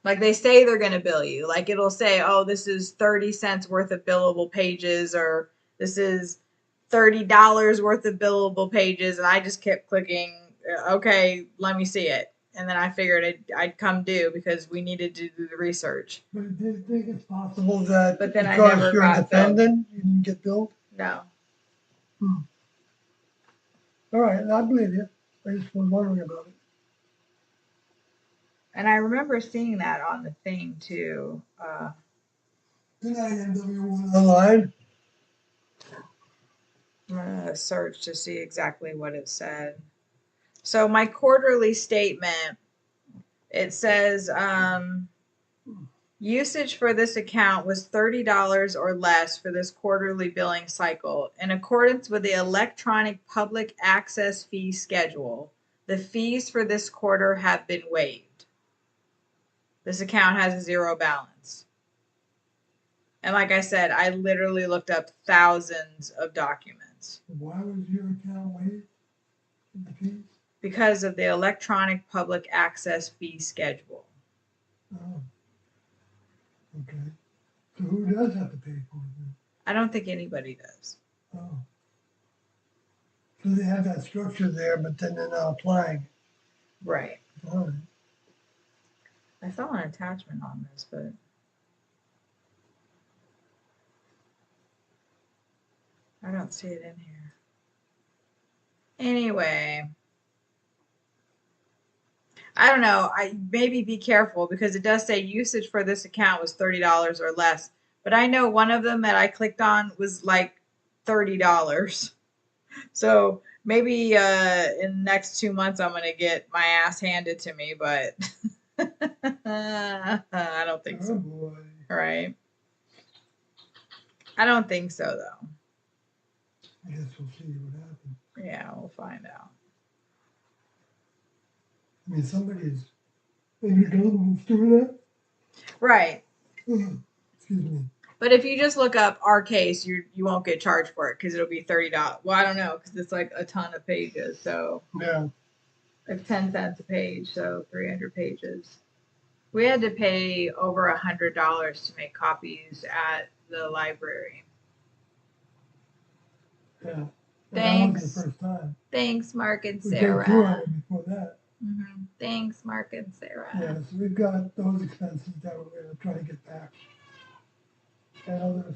like they say they're going to bill you. Like it'll say, oh, this is 30 cents worth of billable pages, or this is $30 worth of billable pages. And I just kept clicking, okay, let me see it. And then I figured I'd come due because we needed to do the research. but do you think it's possible that But then I because never you're a got billed. defendant, you didn't get billed? No. All right, I believe you. I just was wondering about it. And I remember seeing that on the thing too. Good night, NW1 Online. I'm going to search to see exactly what it said. So my quarterly statement, it says usage for this account was $30 or less for this quarterly billing cycle. In accordance with the electronic public access fee schedule, the fees for this quarter have been waived. This account has a zero balance. And like I said, I literally looked up thousands of documents. Why was your account waived? The fees? Because of the electronic public access fee schedule. Oh. Okay. So who does have to pay for it then? I don't think anybody does. Oh. So they have that structure there, but then they're not applying. Right. All right. I saw an attachment on this, but I don't see it in here. Anyway, I don't know. I maybe be careful because it does say usage for this account was $30 or less. But I know one of them that I clicked on was like $30. So maybe in the next 2 months I'm gonna get my ass handed to me, but I don't think Oh so. boy. Right? I don't think so though. I guess we'll see what happens. Yeah, we'll find out. I mean, somebody's in your government's doing that. Right. Excuse me. But if you just look up our case, you won't get charged for it because it'll be $30. Well, I don't know because it's like a ton of pages, so Yeah. like 10 cents a page, so 300 pages. We had to pay over $100 to make copies at the library. Yeah. And Thanks. that wasn't the first time. Thanks, Mark and We paid Sarah. $200 before that. Thanks, Mark and Sarah. Yeah, so we've got those expenses that we're going to try to get back. And others.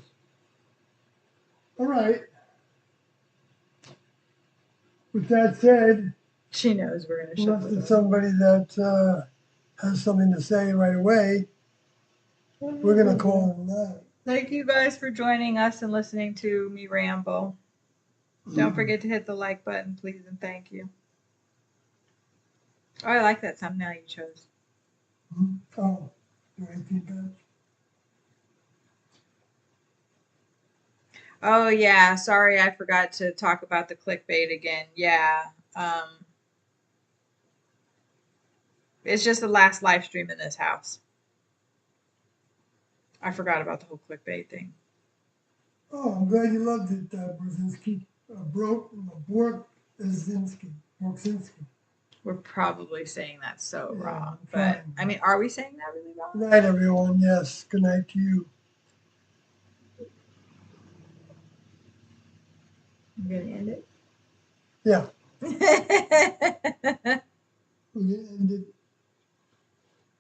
All right. With that said, She knows we're going to unless shut there's this. somebody that has something to say right away, we're going to call it a night. Thank you guys for joining us and listening to me ramble. Don't forget to hit the like button, please, and thank you. Oh, I like that thumbnail you chose. Oh, your 18 patch? Oh, yeah. Sorry, I forgot to talk about the clickbait again. Yeah. It's just the last live stream in this house. I forgot about the whole clickbait thing. Oh, I'm glad you loved it, Brzezinski. Brzezinski. Brzezinski. We're probably saying that so Yeah, wrong. I'm But trying. I mean, are we saying that really Good wrong? night, everyone. Yes, good night to you. I'm gonna end Yeah, it. we're gonna end it.